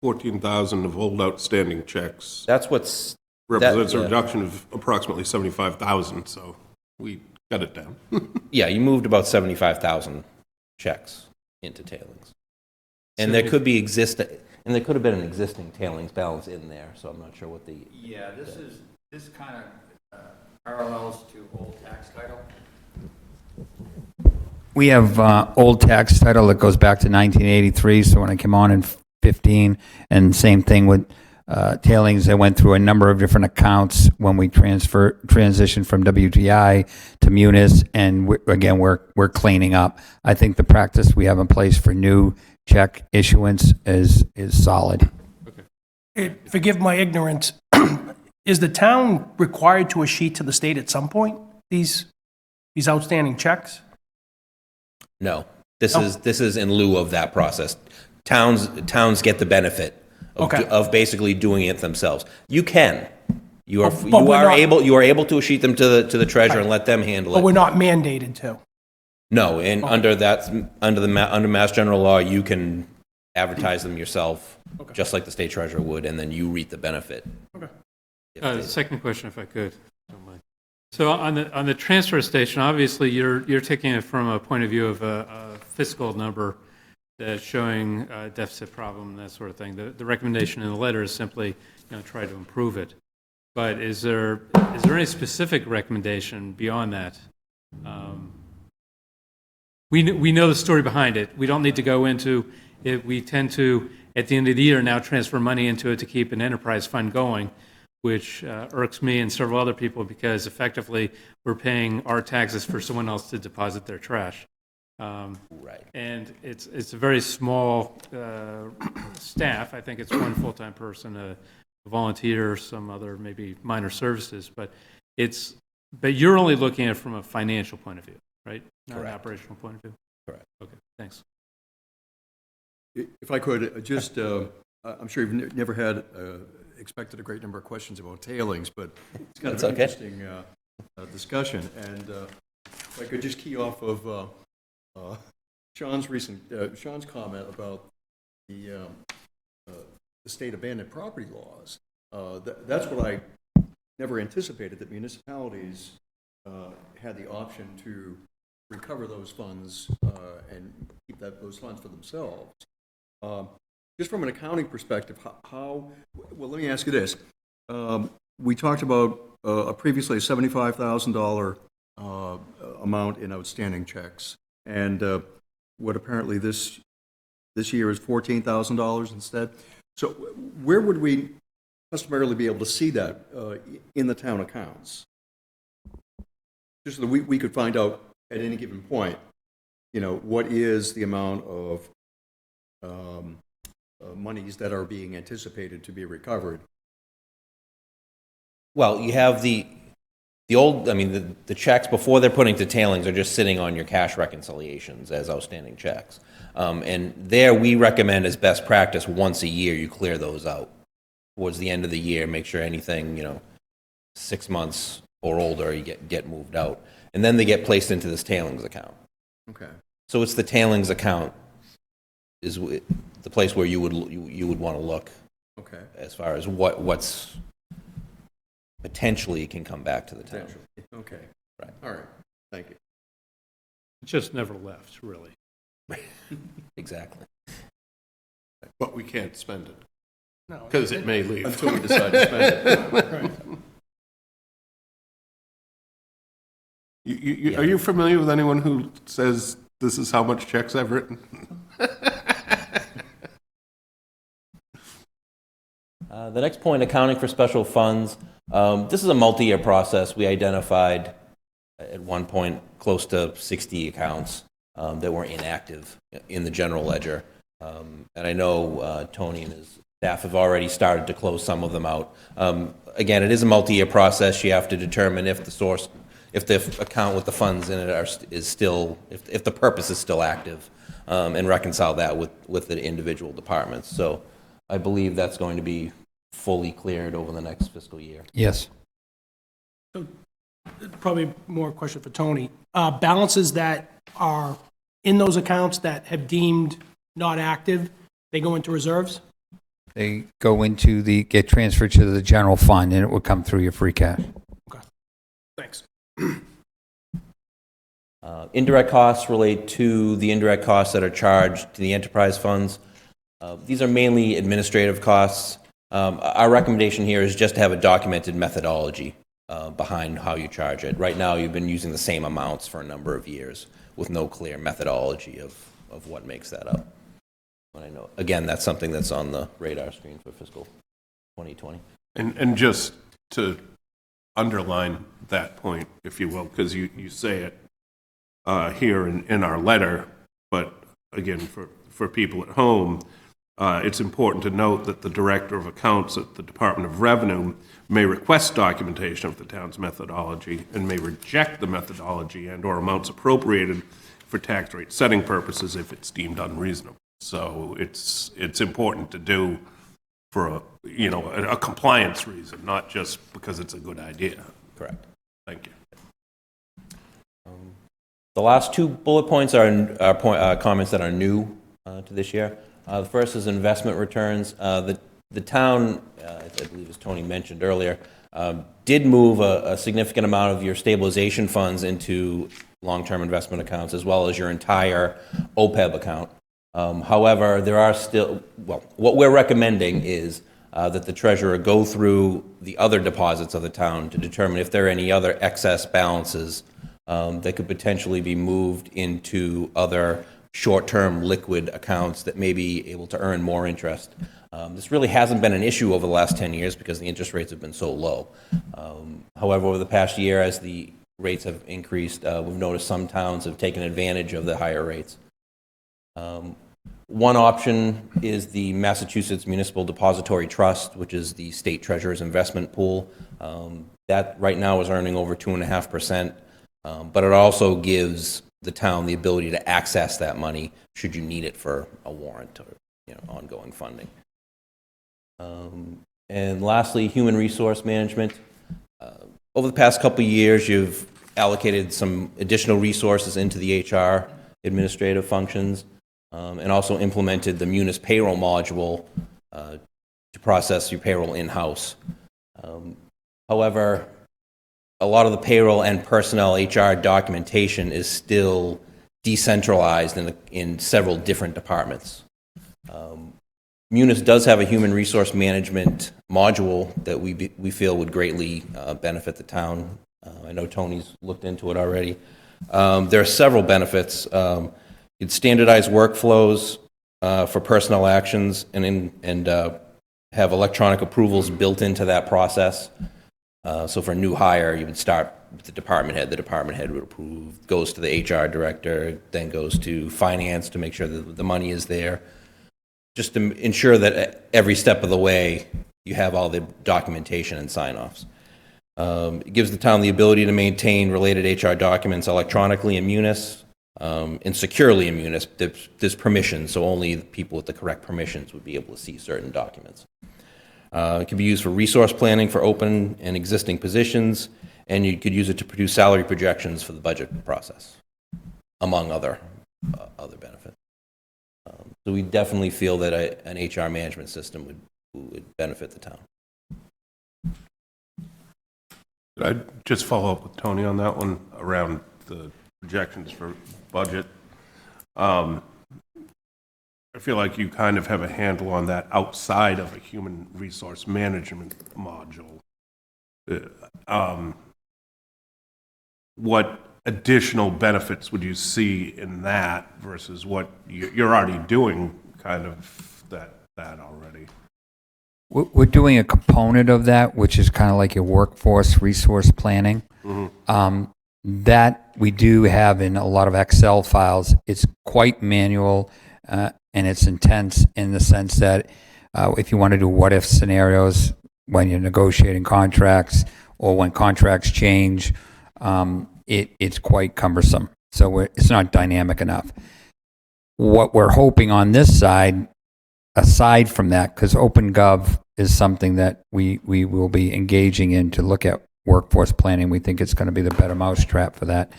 14,000 of old outstanding checks That's what's represents a yeah. reduction of approximately 75,000, so we got it down. Yeah, you moved about 75,000 checks into tailings. And there could be and there could have been an existing tailings balance in there, so I'm not sure what the, Yeah, this kind of parallels to old tax title. We have old tax title that goes back to 1983, so when I came on in 15, and same thing with tailings, I went through a number of different accounts when we transitioned from WTI to Munis, and we're cleaning up. I think the practice we have in place for new check issuance is solid. Forgive my ignorance. Is the town required to escheat to the state at some point, these outstanding checks? no. This is in lieu of that process. Towns get the benefit Okay. of basically doing it themselves. You can. You are But we're not- able to escheat them to the treasurer and let them handle But it. we're not mandated to? No, and under Mass General Law, you can advertise them yourself, just like the state treasurer would, and then you reap the benefit. Okay. Second question, if I could. Don't mind. So on the transfer station, obviously you're taking it from a point of view of a fiscal number that's showing a deficit problem, that sort of thing. The recommendation in the letter is simply, try to improve it. But is there any specific recommendation beyond that? We know the story behind it. We don't need to go into it. We tend to, at the end of the year, now transfer money into it to keep an enterprise fund going, which irks me and several other people because effectively we're paying our taxes for someone else to deposit their trash. Right. And it's a very small staff. I think it's one full-time person, a volunteer, some other maybe minor services, but you're only looking at it from a financial point of view, right? Not an Correct. operational point of view? Correct. Okay, thanks. If I could, just, I'm sure you've never had, expected a great number of questions about tailings, but it's kind of an That's okay. interesting discussion. And if I could just key off of Sean's comment about the state abandoned property laws. That's what I never anticipated, that municipalities had the option to recover those funds and keep those funds for themselves. Just from an accounting perspective, well, let me ask you this. We talked about previously a $75,000 amount in outstanding checks, and what apparently this year is $14,000 instead. So where would we customarily be able to see that in the town accounts? Just so that we could find out at any given point, what is the amount of monies that are being anticipated to be recovered. Well, you have the checks before they're putting to tailings are just sitting on your cash reconciliations as outstanding checks. And there we recommend as best practice, once a year you clear those out. Towards the end of the year, make sure anything, 6 months or older, you get moved out. And then they get placed into this tailings account. Okay. So it's the tailings account is the place where you would want to look. Okay. As far as what's potentially can come back to the town. Okay. Right. All right. Thank you. It just never left, really. Exactly. But we can't spend it, No. because it may leave. Until we decide to spend it. Are you familiar with anyone who says this is how much checks I've written? The next point, accounting for special funds. This is a multi-year process. We identified at one point close to 60 accounts that were inactive in the general ledger. And I know Tony and his staff have already started to close some of them out. Again, it is a multi-year process. You have to determine if the source, if the account with the funds in it is still, if the purpose is still active, and reconcile that with the individual departments. So I believe that's going to be fully cleared over the next fiscal year. Yes. Probably more a question for Tony. Balances that are in those accounts that have deemed not active, they go into reserves? They go into get transferred to the general fund, and it would come through your free cash. Okay, thanks. Indirect costs relate to the indirect costs that are charged to the enterprise funds. These are mainly administrative costs. Our recommendation here is just to have a documented methodology behind how you charge it. Right now, you've been using the same amounts for a number of years with no clear methodology of what makes that up. But I know, again, that's something that's on the radar screen for fiscal 2020. And just to underline that point, if you will, because you say it here in our letter, but again, for people at home, it's important to note that the Director of Accounts at the Department of Revenue may request documentation of the town's methodology and may reject the methodology and/or amounts appropriated for tax rate setting purposes if it's deemed unreasonable. So it's important to do for a compliance reason, not just because it's a good idea. Correct. Thank you. The last two bullet points are comments that are new to this year. The first is investment returns. The town, I believe as Tony mentioned earlier, did move a significant amount of your stabilization funds into long-term investment accounts as well as your entire OPEB account. However, there are still, what we're recommending is that the treasurer go through the other deposits of the town to determine if there are any other excess balances that could potentially be moved into other short-term liquid accounts that may be able to earn more interest. This really hasn't been an issue over the last 10 years because the interest rates have been so low. However, over the past year, as the rates have increased, we've noticed some towns have taken advantage of the higher rates. One option is the Massachusetts Municipal Depository Trust, which is the state treasurer's investment pool. That right now is earning over 2.5%, but it also gives the town the ability to access that money should you need it for a warrant or ongoing funding. And lastly, human resource management. Over the past couple of years, you've allocated some additional resources into the HR administrative functions, and also implemented the Munis payroll module to process your payroll in-house. However, a lot of the payroll and personnel HR documentation is still decentralized in several different departments. Munis does have a human resource management module that we feel would greatly benefit the town. I know Tony's looked into it already. There are several benefits. You'd standardize workflows for personnel actions and have electronic approvals built into that process. So for a new hire, you would start with the department head. The department head would approve, goes to the HR director, then goes to finance to make sure that the money is there. Just to ensure that every step of the way you have all the documentation and sign-offs. It gives the town the ability to maintain related HR documents electronically in Munis and securely in Munis. There's permissions, so only the people with the correct permissions would be able to see certain documents. It can be used for resource planning for open and existing positions, and you could use it to produce salary projections for the budget process, among other benefits. So we definitely feel that an HR management system would benefit the town. Could I just follow up with Tony on that one around the projections for budget? I feel like you kind of have a handle on that outside of a human resource management module. What additional benefits would you see in that versus what you're already doing kind of that already? We're doing a component of that, which is kind of like your workforce resource planning. That we do have in a lot of Excel files. It's quite manual, and it's intense in the sense that if you want to do what-if scenarios when you're negotiating contracts or when contracts change, it's quite cumbersome. So it's not dynamic enough. What we're hoping on this side, aside from that, because OpenGov is something that we will be engaging in to look at workforce planning. We think it's going to be the better mousetrap for that.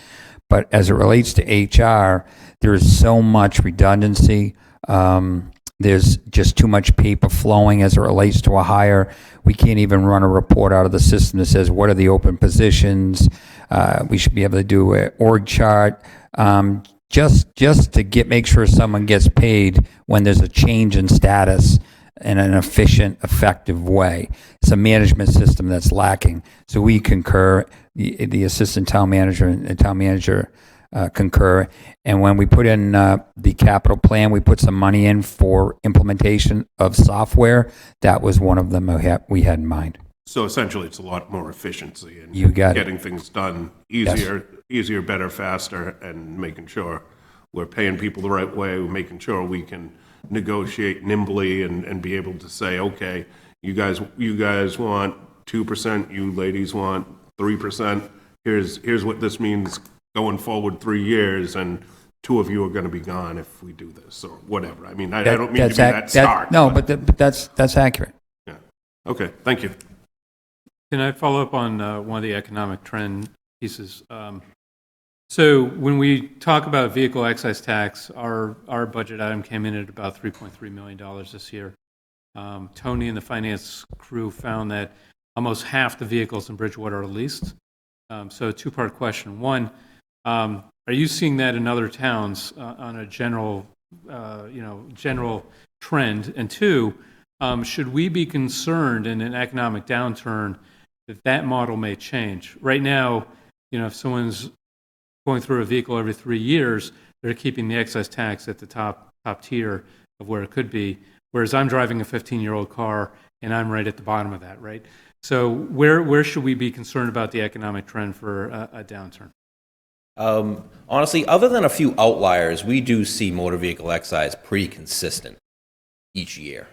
But as it relates to HR, there is so much redundancy. There's just too much paper flowing as it relates to a hire. We can't even run a report out of the system that says, what are the open positions? We should be able to do an org chart. Just to make sure someone gets paid when there's a change in status in an efficient, effective way. It's a management system that's lacking. So we concur, the assistant town manager and the town manager concur. And when we put in the capital plan, we put some money in for implementation of software. That was one of them we had in mind. So essentially, it's a lot more efficiency and You got it. getting things done easier, better, faster, and making sure we're paying people the right way, we're making sure we can negotiate nimbly and be able to say, okay, you guys want 2%, you ladies want 3%. Here's what this means going forward 3 years, and 2 of you are going to be gone if we do this, or whatever. I mean, I don't mean to be that stark. No, but that's accurate. Yeah. Okay, thank you. Can I follow up on one of the economic trend pieces? So when we talk about vehicle excise tax, our budget item came in at about $3.3 million this year. Tony and the finance crew found that almost half the vehicles in Bridgewater are leased. So a two-part question. One, are you seeing that in other towns on a general trend? And two, should we be concerned in an economic downturn that model may change? Right now, if someone's going through a vehicle every 3 years, they're keeping the excise tax at the top tier of where it could be. Whereas I'm driving a 15-year-old car and I'm right at the bottom of that, right? So where should we be concerned about the economic trend for a downturn? Honestly, other than a few outliers, we do see motor vehicle excise pretty consistent each year.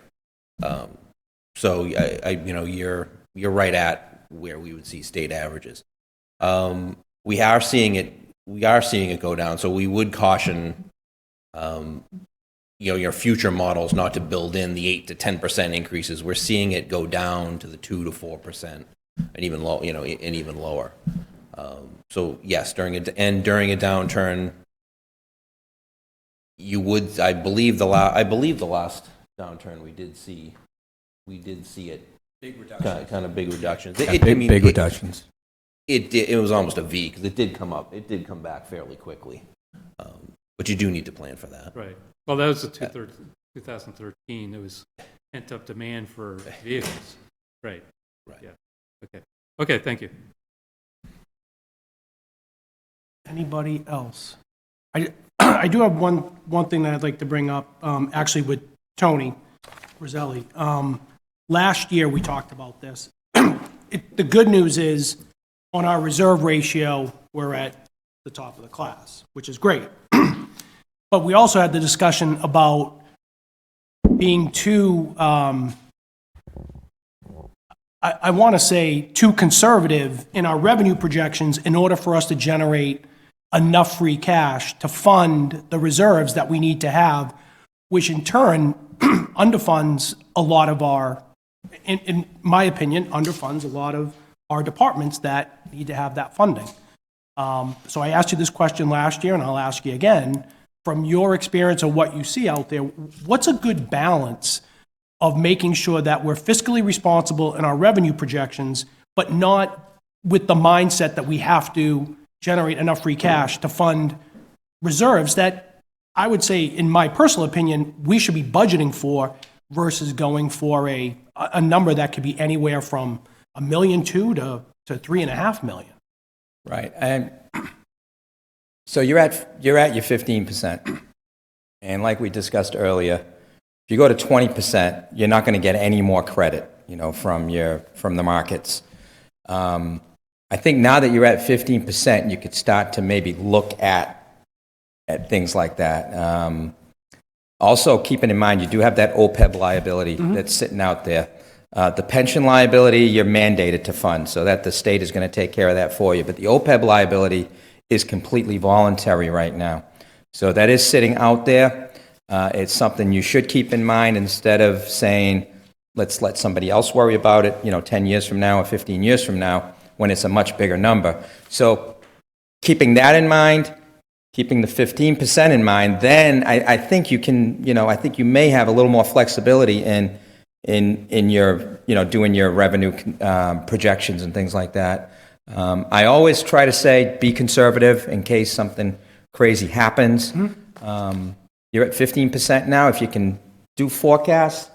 So you're right at where we would see state averages. We are seeing it go down. So we would caution, your future models not to build in the 8 to 10% increases. We're seeing it go down to the 2 to 4% and even lower. So yes, during a downturn, you would. I believe the last downturn we did see it. Big reductions. Kind of big reductions. Big reductions. It was almost a V because it did come up. It did come back fairly quickly. But you do need to plan for that. Right. Well, that was 2013. There was pent-up demand for vehicles. Right. Right. Yeah. Okay. Okay, thank you. Anybody else? I do have one thing that I'd like to bring up, actually with Tony Roselli. Last year, we talked about this. The good news is, on our reserve ratio, we're at the top of the class, which is great. But we also had the discussion about being too, I want to say, too conservative in our revenue projections in order for us to generate enough free cash to fund the reserves that we need to have, which in turn underfunds a lot of our, in my opinion, underfunds a lot of our departments that need to have that funding. So I asked you this question last year, and I'll ask you again. From your experience of what you see out there, what's a good balance of making sure that we're fiscally responsible in our revenue projections, but not with the mindset that we have to generate enough free cash to fund reserves that I would say, in my personal opinion, we should be budgeting for versus going for a number that could be anywhere from $1.2 million to $3.5 million. Right. And so you're at your 15%. And like we discussed earlier, if you go to 20%, you're not going to get any more credit, from the markets. I think now that you're at 15%, you could start to maybe look at things like that. Also, keeping in mind, you do have that OPEB liability that's sitting out there. The pension liability, you're mandated to fund, so that the state is going to take care of that for you. But the OPEB liability is completely voluntary right now. So that is sitting out there. It's something you should keep in mind instead of saying, let's let somebody else worry about it, 10 years from now or 15 years from now, when it's a much bigger number. So keeping that in mind, keeping the 15% in mind, then I think you can, I think you may have a little more flexibility in your, doing your revenue projections and things like that. I always try to say, be conservative in case something crazy happens. You're at 15% now. If you can do forecasts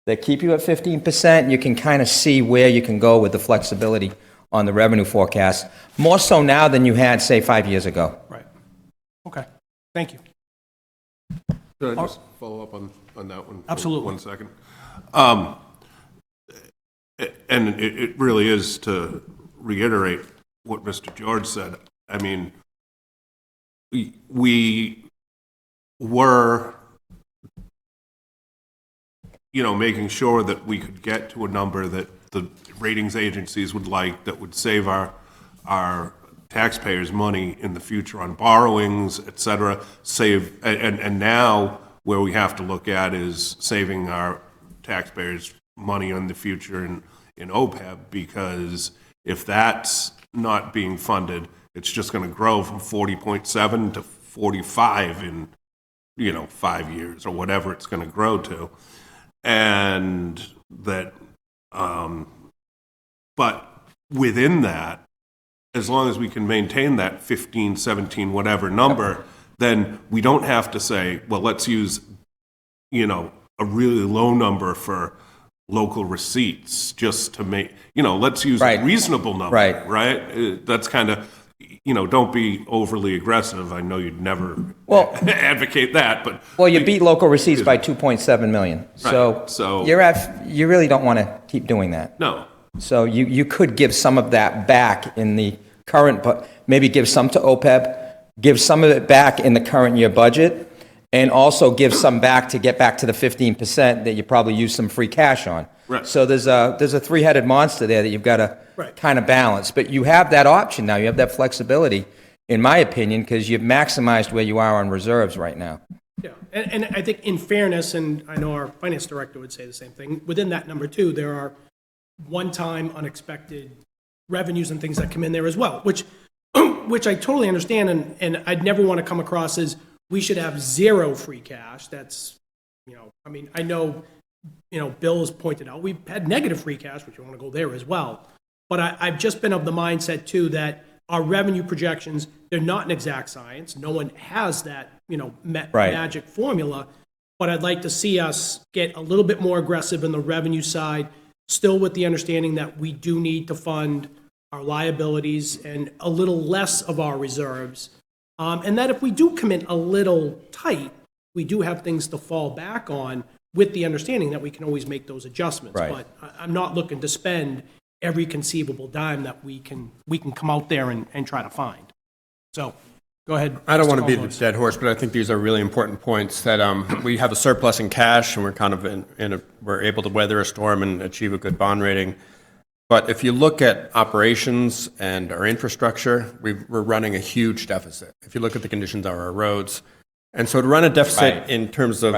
that keep you at 15%, you can kind of see where you can go with the flexibility on the revenue forecast, more so now than you had, say, 5 years ago. Right. Okay, thank you. Could I just follow up on that one? for Absolutely. 1 second. And it really is to reiterate what Mr. George said. I mean, we were, making sure that we could get to a number that the ratings agencies would like, that would save our taxpayers money in the future on borrowings, et cetera. And now where we have to look at is saving our taxpayers money in the future in OPEB, because if that's not being funded, it's just going to grow from 40.7 to 45 in 5 years or whatever it's going to grow to. And that but within that, as long as we can maintain that 15, 17, whatever number, then we don't have to say, well, let's use a really low number for local receipts just to make, let's use a reasonable number, right? That's kind of, don't be overly aggressive. I know you'd never advocate that, but. Well, you beat local receipts by 2.7 million. So you really don't want to keep doing that. No. So you could give some of that back in the current, maybe give some to OPEB, give some of it back in the current year budget, and also give some back to get back to the 15% that you probably use some free cash on. Right. So there's a three-headed monster there that you've got to kind of balance. But you have that option now. You have that flexibility, in my opinion, because you've maximized where you are on reserves right now. Yeah, and I think in fairness, and I know our finance director would say the same thing, within that number too, there are one-time unexpected revenues and things that come in there as well, which I totally understand, and I'd never want to come across as we should have zero free cash. That's, I know, Bill has pointed out, we've had negative free cash, which you want to go there as well. But I've just been of the mindset too that our revenue projections, they're not an exact science. No one has that, magic formula. But I'd like to see us get a little bit more aggressive in the revenue side, still with the understanding that we do need to fund our liabilities and a little less of our reserves. And that if we do come in a little tight, we do have things to fall back on with the understanding that we can always make those adjustments. Right. But I'm not looking to spend every conceivable dime that we can come out there and try to find. So, go ahead. I don't Mr. want to beat Columbotus. the dead horse, but I think these are really important points that we have a surplus in cash and we're kind of we're able to weather a storm and achieve a good bond rating. But if you look at operations and our infrastructure, we're running a huge deficit. If you look at the conditions of our roads. And so to run a deficit in terms of,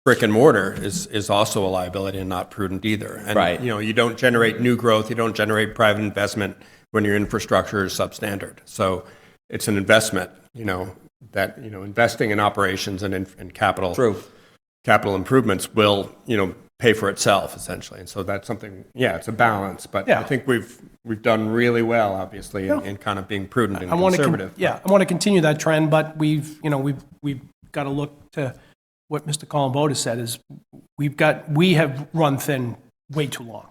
brick and mortar is also a liability and not prudent either. And, you don't generate new growth, you don't generate private investment when your infrastructure is substandard. So it's an investment, that, investing in operations and capital. Capital improvements will, pay for itself essentially. And so that's something, it's a balance, but I think we've done really well, obviously, in kind of being prudent and conservative. I want to continue that trend, but we've got to look to what Mr. Columbotus said is we have run thin way too long.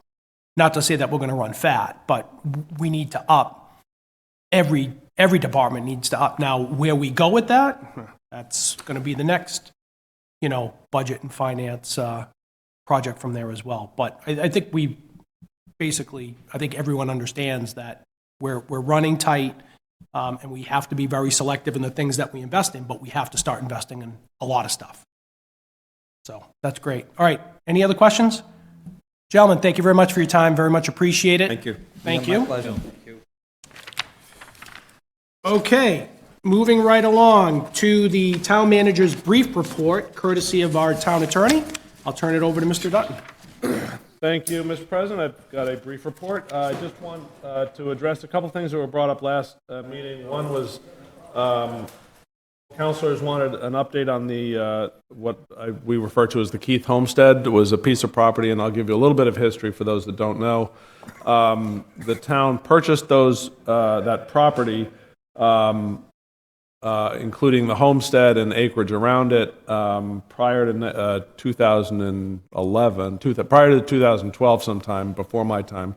Not to say that we're going to run fat, but we need to up. Every department needs to up. Now, where we go with that, that's going to be the next, budget and finance project from there as well. But I think I think everyone understands that we're running tight, and we have to be very selective in the things that we invest in, but we have to start investing in a lot of stuff. So that's great. All right, any other questions? Gentlemen, thank you very much for your time, very much appreciate it. Thank you. Thank My you. pleasure. Okay, moving right along to the town manager's brief report, courtesy of our town attorney. I'll turn it over to Mr. Dutton. Thank you, Mr. President. I've got a brief report. I just want to address a couple things that were brought up last meeting. One was councilors wanted an update on the we refer to as the Keith Homestead. It was a piece of property, and I'll give you a little bit of history for those that don't know. The town purchased that property, including the homestead and acreage around it, prior to 2011, prior to 2012 sometime, before my time.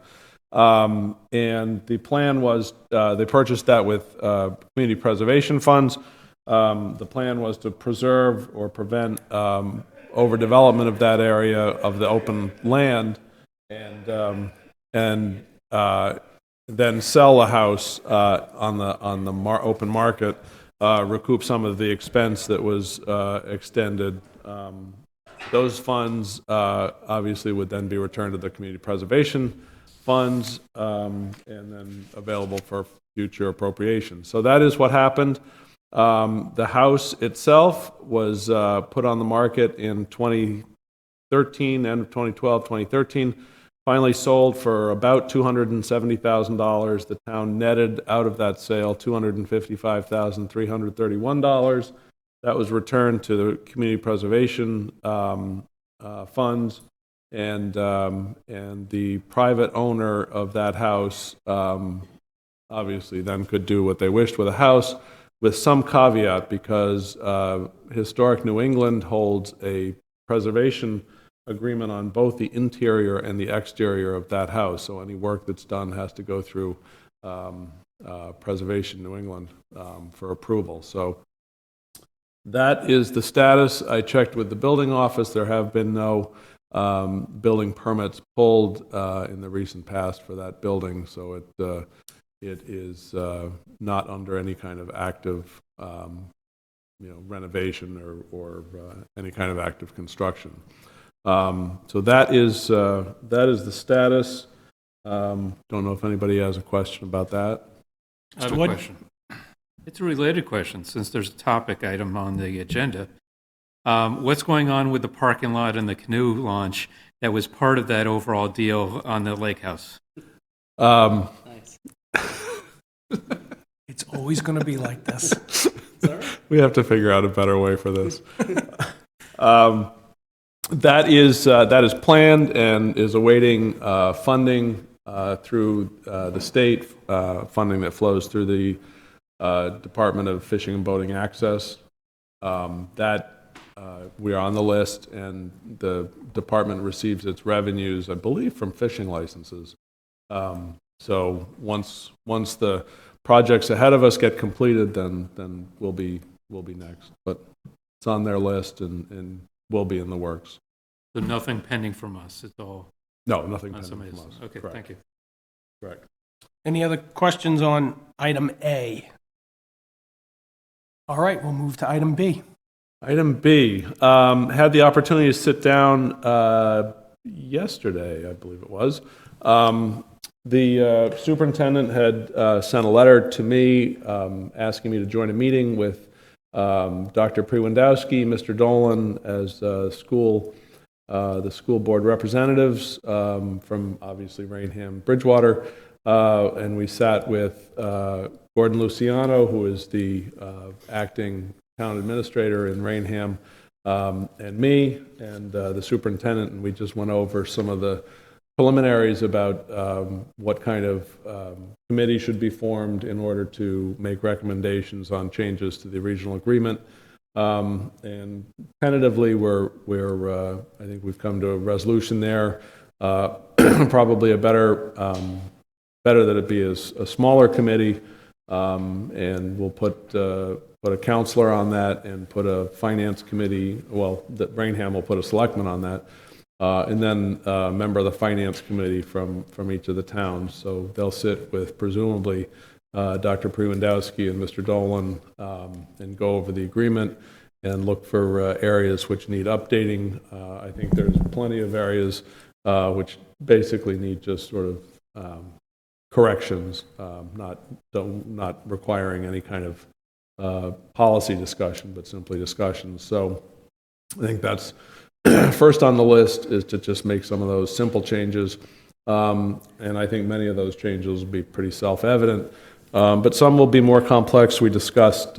And the plan was, they purchased that with community preservation funds. The plan was to preserve or prevent overdevelopment of that area of the open land, and then sell the house on the open market, recoup some of the expense that was extended. Those funds obviously would then be returned to the community preservation funds, and then available for future appropriations. So that is what happened. The house itself was put on the market in 2013, end of 2012, 2013, finally sold for about $270,000. The town netted out of that sale $255,331. That was returned to the community preservation funds, and the private owner of that house obviously then could do what they wished with the house, with some caveat, because Historic New England holds a preservation agreement on both the interior and the exterior of that house. So any work that's done has to go through Preservation New England for approval. So that is the status. I checked with the building office. There have been no building permits pulled in the recent past for that building, so it is not under any kind of active renovation or any kind of active construction. So that is the status. Don't know if anybody has a question about that. I have a question. It's a related question, since there's a topic item on the agenda. What's going on with the parking lot and the canoe launch that was part of that overall deal on the lake house? It's always going to be like this. We have to figure out a better way for this. That is planned and is awaiting funding through the state, funding that flows through the Department of Fishing and Boating Access. We are on the list, and the department receives its revenues, I believe, from fishing licenses. So once the projects ahead of us get completed, then we'll be next. But it's on their list and will be in the works. So nothing pending from us. It's all Nothing on pending somebody's. from us. Okay, Correct. thank you. Correct. Any other questions on item A? All right, we'll move to item B. Item B, had the opportunity to sit down yesterday, I believe it was. The superintendent had sent a letter to me asking me to join a meeting with Dr. Prewandowski, Mr. Dolan, as the school board representatives from obviously Rainham, Bridgewater, and we sat with Gordon Luciano, who is the acting town administrator in Rainham, and me, and the superintendent, and we just went over some of the preliminaries about what kind of committee should be formed in order to make recommendations on changes to the regional agreement. And tentatively, I think we've come to a resolution there. Probably better that it be a smaller committee, and we'll put a counselor on that and put a finance committee. Well, Rainham will put a selectman on that. And then a member of the finance committee from each of the towns. So they'll sit with presumably Dr. Prewandowski and Mr. Dolan and go over the agreement and look for areas which need updating. I think there's plenty of areas which basically need just sort of corrections, not requiring any kind of policy discussion, but simply discussions. So I think that's first on the list, is to just make some of those simple changes. And I think many of those changes will be pretty self-evident. But some will be more complex. We discussed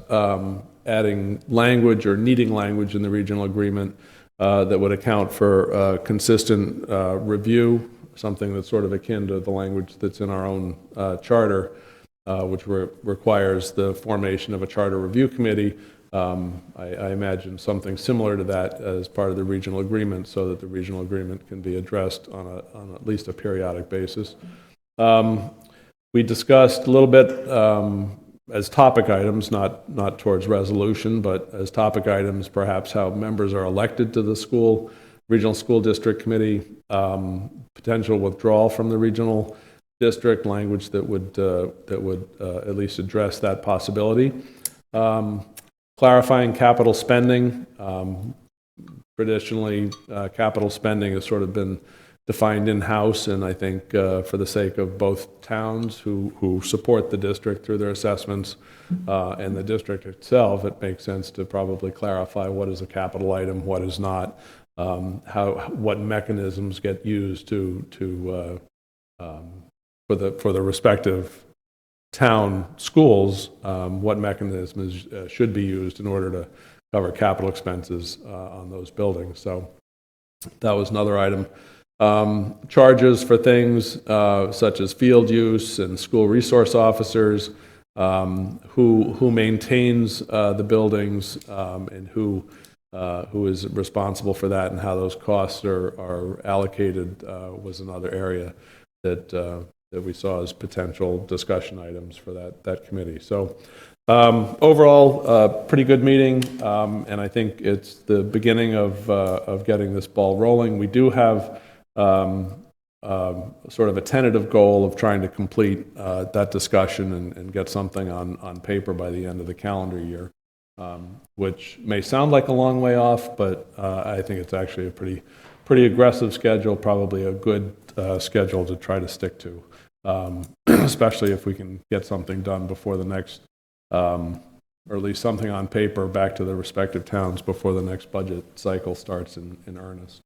adding language or needing language in the regional agreement that would account for consistent review, something that's sort of akin to the language that's in our own charter, which requires the formation of a charter review committee. I imagine something similar to that as part of the regional agreement, so that the regional agreement can be addressed on at least a periodic basis. We discussed a little bit as topic items, not towards resolution, but as topic items, perhaps how members are elected to the regional school district committee, potential withdrawal from the regional district, language that would at least address that possibility. Clarifying capital spending. Traditionally, capital spending has sort of been defined in-house, and I think for the sake of both towns who support the district through their assessments and the district itself, it makes sense to probably clarify what is a capital item, what is not, what mechanisms get used for the respective town schools, what mechanisms should be used in order to cover capital expenses on those buildings. So that was another item. Charges for things such as field use and school resource officers, who maintains the buildings, and who is responsible for that, and how those costs are allocated, was another area that we saw as potential discussion items for that committee. So overall, pretty good meeting, and I think it's the beginning of getting this ball rolling. We do have sort of a tentative goal of trying to complete that discussion and get something on paper by the end of the calendar year, which may sound like a long way off, but I think it's actually a pretty aggressive schedule, probably a good schedule to try to stick to, especially if we can get something done before the next, or at least something on paper back to the respective towns before the next budget cycle starts in earnest.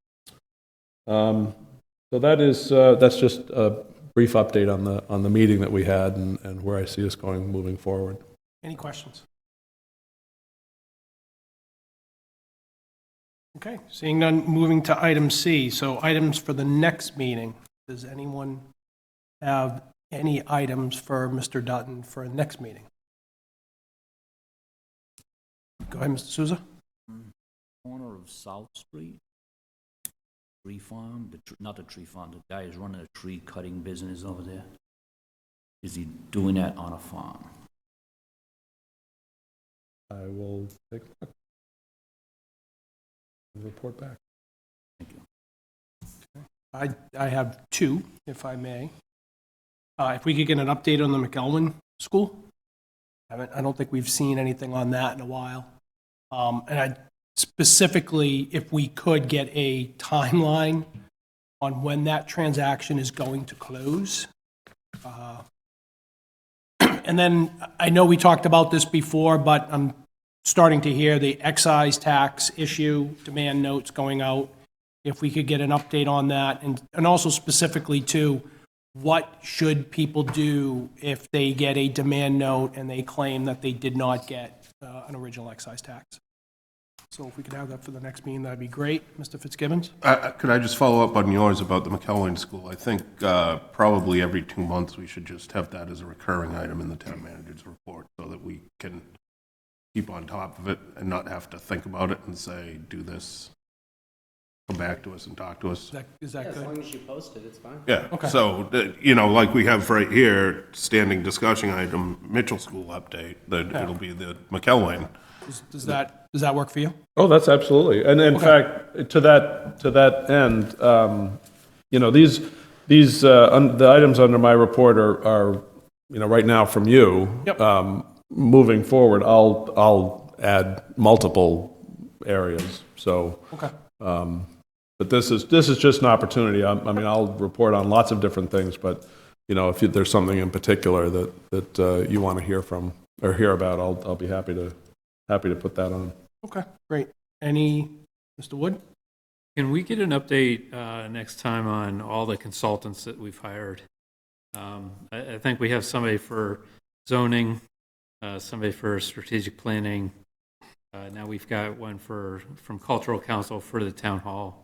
So that's just a brief update on the meeting that we had and where I see us going moving forward. Any questions? Okay, seeing none, moving to item C. So items for the next meeting. Does anyone have any items for Mr. Dutton for a next meeting? Go ahead, Mr. Souza. Corner of South Street, tree farm, not the tree farm, the guy is running a tree cutting business over there. Is he doing that on a farm? I will take a look and report back. Thank you. I have two, if I may. If we could get an update on the McElwain School. I don't think we've seen anything on that in a while. And I specifically, if we could get a timeline on when that transaction is going to close. And then, I know we talked about this before, but I'm starting to hear the excise tax issue, demand notes going out. If we could get an update on that, and also specifically too, what should people do if they get a demand note and they claim that they did not get an original excise tax? So if we could have that for the next meeting, that'd be great. Mr. Fitzgibbons? Could I just follow up on yours about the McElwain School? I think probably every 2 months, we should just have that as a recurring item in the town manager's report, so that we can keep on top of it and not have to think about it and say, do this, come back to us and talk to us. Is that As good? long as you post it, it's fine. Yeah, Okay. so, like we have right here, standing discussion item, Mitchell School update, that it'll be the McElwain. Does that work for you? Oh, that's absolutely. And in fact, to that end, the items under my report are right now from you. Yep. Moving forward, I'll add multiple areas. So Okay. But this is just an opportunity. I mean, I'll report on lots of different things, but, if there's something in particular that you want to hear from or hear about, I'll be happy to put that on. Okay, great. Any, Mr. Wood? Can we get an update next time on all the consultants that we've hired? I think we have somebody for zoning, somebody for strategic planning. Now we've got one from Cultural Council for the town hall.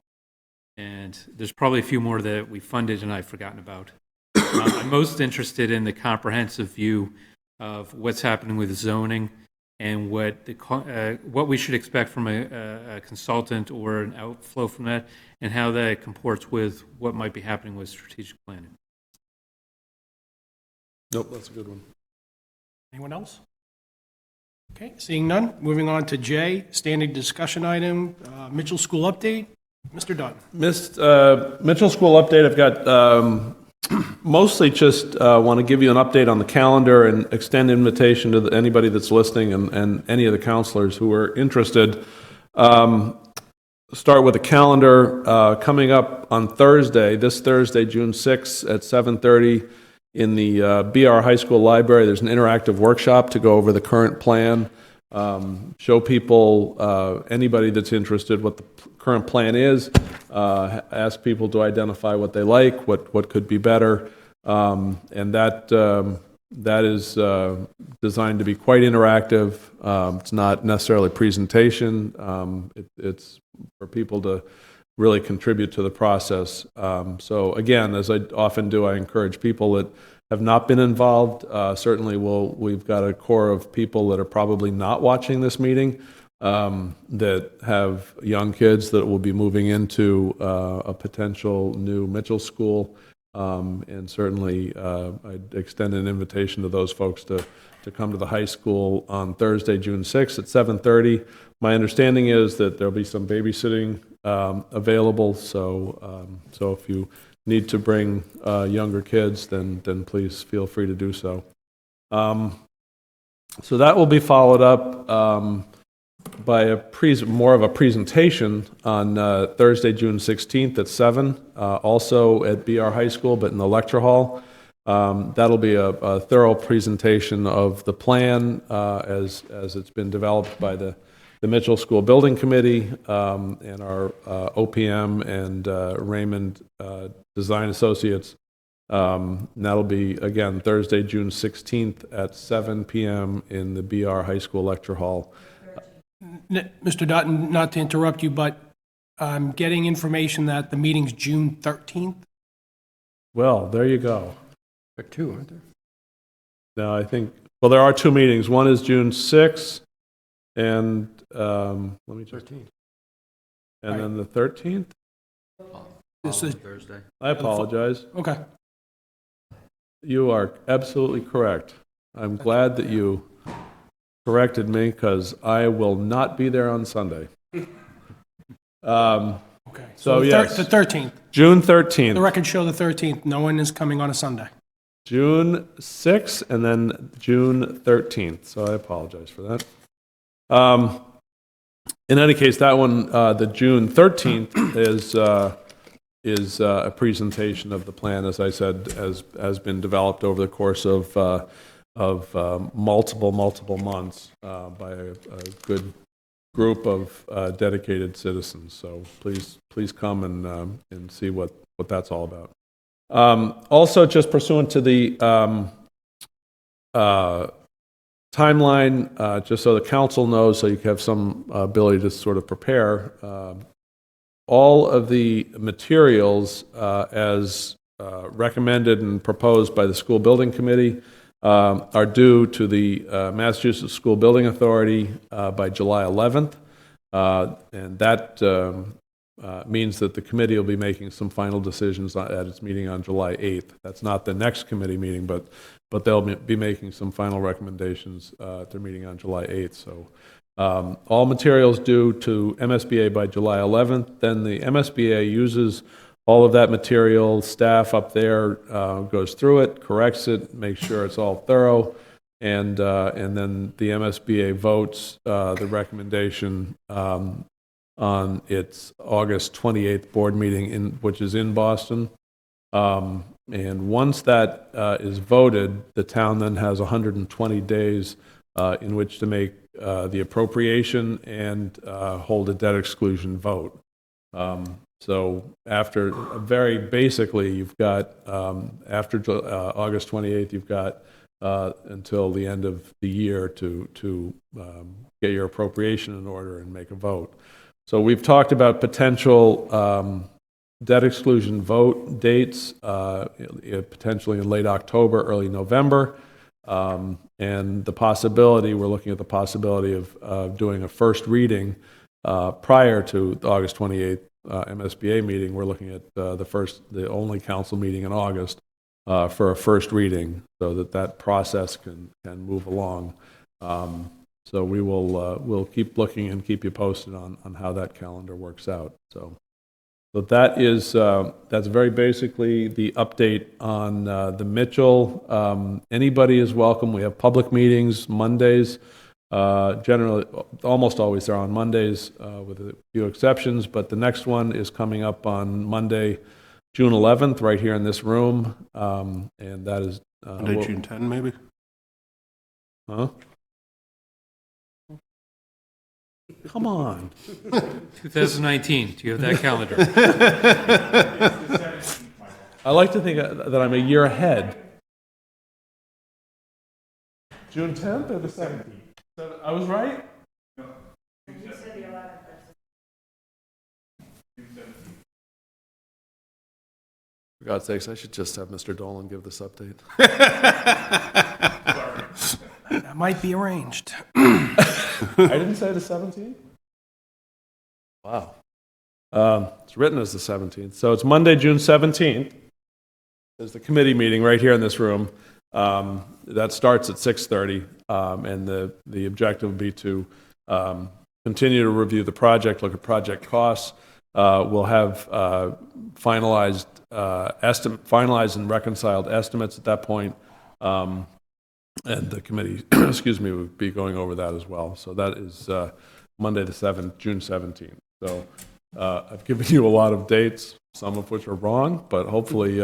And there's probably a few more that we funded and I've forgotten about. I'm most interested in the comprehensive view of what's happening with zoning and what we should expect from a consultant or an outflow from that, and how that comports with what might be happening with strategic planning. Nope, that's a good one. Anyone else? Okay, seeing none, moving on to J, standing discussion item, Mitchell School update. Mr. Dutton. Mitchell School update, I've got mostly just want to give you an update on the calendar and extend invitation to anybody that's listening and any of the counselors who are interested. Start with the calendar coming up on this Thursday, June 6th at 7:30 in the BR High School Library. There's an interactive workshop to go over the current plan, show people, anybody that's interested, what the current plan is, ask people to identify what they like, what could be better, and that is designed to be quite interactive. It's not necessarily presentation. It's for people to really contribute to the process. So again, as I often do, I encourage people that have not been involved. Certainly, we've got a core of people that are probably not watching this meeting that have young kids that will be moving into a potential new Mitchell school. And certainly, I'd extend an invitation to those folks to come to the high school on Thursday, June 6th at 7:30. My understanding is that there'll be some babysitting available, so if you need to bring younger kids, then please feel free to do so. So that will be followed up by more of a presentation on Thursday, June 16th at 7, also at BR High School, but in the lecture hall. That'll be a thorough presentation of the plan as it's been developed by the Mitchell School Building Committee and our OPM and Raymond Design Associates. That'll be, again, Thursday, June 16th at 7 p.m. in the BR High School Lecture Hall. Mr. Dutton, not to interrupt you, but I'm getting information that the meeting's June 13th. Well, there you go. There are two, aren't there? Now, I think, well, there are two meetings. One is June 6th, and let me check. 13th. And then the 13th? This is, Thursday. I apologize. okay. You are absolutely correct. I'm glad that you corrected me, because I will not be there on Sunday. Okay. So, yes. The 13th. June The 13th, record show the 13th. No one is coming on a Sunday. June 6th, and then June 13th. So I apologize for that. In any case, that one, the June 13th, is a presentation of the plan, as I said, has been developed over the course of multiple months by a good group of dedicated citizens. So please come and see what that's all about. Also, just pursuant to the timeline, just so the council knows, so you have some ability to sort of prepare, all of the materials as recommended and proposed by the School Building Committee are due to the Massachusetts School Building Authority by July 11th. And that means that the committee will be making some final decisions at its meeting on July 8th. That's not the next committee meeting, but they'll be making some final recommendations at their meeting on July 8th. So all materials due to MSBA by July 11th. Then the MSBA uses all of that material. Staff up there goes through it, corrects it, makes sure it's all thorough, and then the MSBA votes the recommendation on its August 28th board meeting, which is in Boston. And once that is voted, the town then has 120 days in which to make the appropriation and hold a debt exclusion vote. So after, very basically, you've got, after August 28th, you've got until the end of the year to get your appropriation in order and make a vote. So we've talked about potential debt exclusion vote dates, potentially in late October, early November. And the possibility, we're looking at the possibility of doing a first reading prior to the August 28th MSBA meeting. We're looking at the only council meeting in August for a first reading, so that process can move along. So we'll keep looking and keep you posted on how that calendar works out. So that is that's very basically the update on the Mitchell. Anybody is welcome. We have public meetings Mondays. Generally, almost always they're on Mondays, with a few exceptions. But the next one is coming up on Monday, June 11th, right here in this room, and that is Monday, June 10, maybe? Huh? Come on. 2019, do you have that calendar? I like to think that I'm a year ahead. June 10th or the 17th? I was right? No. You said the 11th. For God's sakes, I should just have Mr. Dolan give this update. That might be arranged. I didn't say the 17th? Wow. It's written as the 17th. So it's Monday, June 17th. There's the committee meeting right here in this room. That starts at 6:30, and the objective would be to continue to review the project, look at project costs. We'll have finalized and reconciled estimates at that point. And the committee, excuse me, will be going over that as well. So that is Monday the 7th, June 17th. So I've given you a lot of dates, some of which are wrong, but hopefully,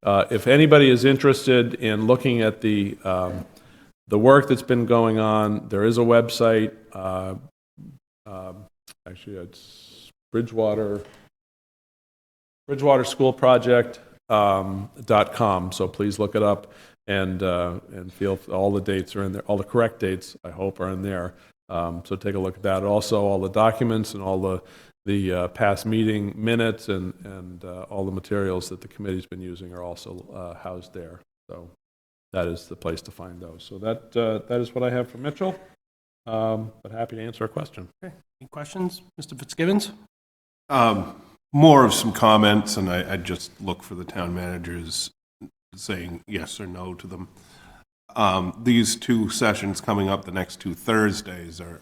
if anybody is interested in looking at the work that's been going on, there is a website. Actually, it's Bridgewater Schoolproject.com. So please look it up. And feel all the dates are in there. All the correct dates, I hope, are in there. So take a look at that. Also, all the documents and all the past meeting minutes and all the materials that the committee's been using are also housed there. So that is the place to find those. So that is what I have for Mitchell. But happy to answer a question. Okay. Any questions, Mr. Fitzgibbons? More of some comments, and I'd just look for the town managers saying yes or no to them. These two sessions coming up the next two Thursdays are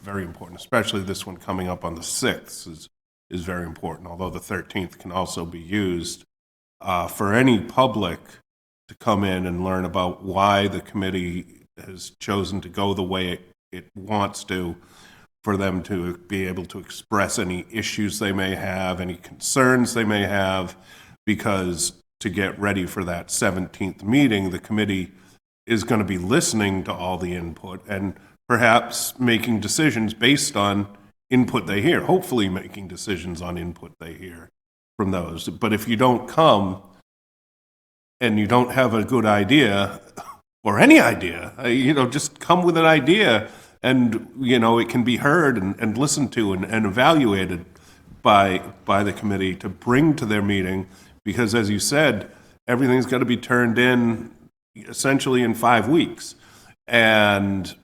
very important, especially this one coming up on the 6th is very important, although the 13th can also be used for any public to come in and learn about why the committee has chosen to go the way it wants to, for them to be able to express any issues they may have, any concerns they may have, because to get ready for that 17th meeting, the committee is going to be listening to all the input and perhaps making decisions based on input they hear, hopefully making decisions on input they hear from those. But if you don't come and you don't have a good idea or any idea, just come with an idea and, it can be heard and listened to and evaluated by the committee to bring to their meeting. Because, as you said, everything's got to be turned in essentially in 5 weeks. And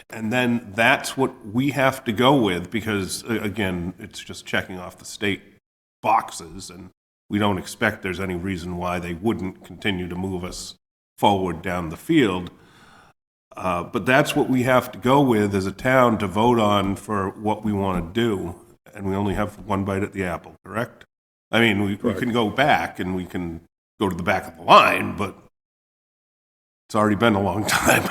then that's what we have to go with, because, again, it's just checking off the state boxes, and we don't expect there's any reason why they wouldn't continue to move us forward down the field. But that's what we have to go with as a town to vote on for what we want to do. And we only have one bite at the apple, correct? I mean, we can go back and we can go to the back of the line, but it's already been a long time.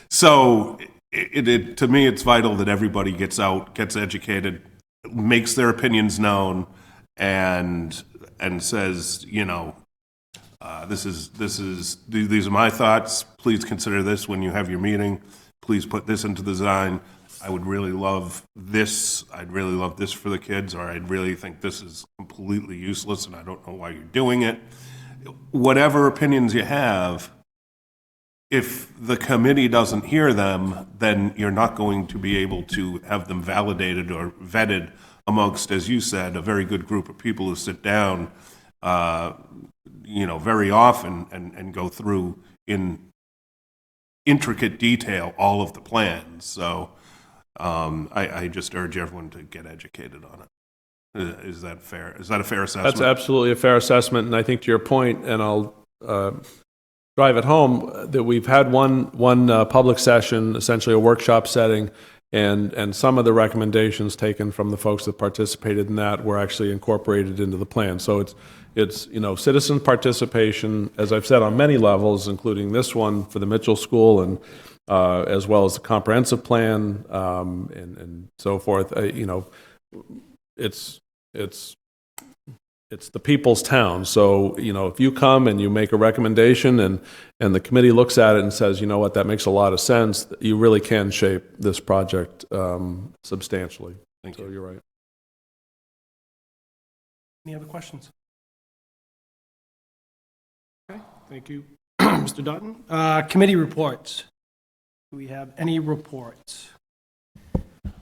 So to me, it's vital that everybody gets out, gets educated, makes their opinions known, and says, you know, these are my thoughts. Please consider this when you have your meeting. Please put this into the design. I would really love this. I'd really love this for the kids, or I'd really think this is completely useless and I don't know why you're doing it. Whatever opinions you have, if the committee doesn't hear them, then you're not going to be able to have them validated or vetted amongst, as you said, a very good group of people who sit down, very often and go through in intricate detail all of the plans. So I just urge everyone to get educated on it. Is that fair? Is that a fair assessment? That's absolutely a fair assessment, and I think to your point, and I'll drive it home, that we've had one public session, essentially a workshop setting, and some of the recommendations taken from the folks that participated in that were actually incorporated into the plan. So it's citizen participation, as I've said, on many levels, including this one for the Mitchell School, and as well as the comprehensive plan, and so forth. It's the people's town. So, if you come and you make a recommendation and the committee looks at it and says, you know what, that makes a lot of sense, you really can shape this project substantially. Thank you. So you're right. Any other questions? Okay, thank you, Mr. Dutton. Committee reports. Do we have any reports?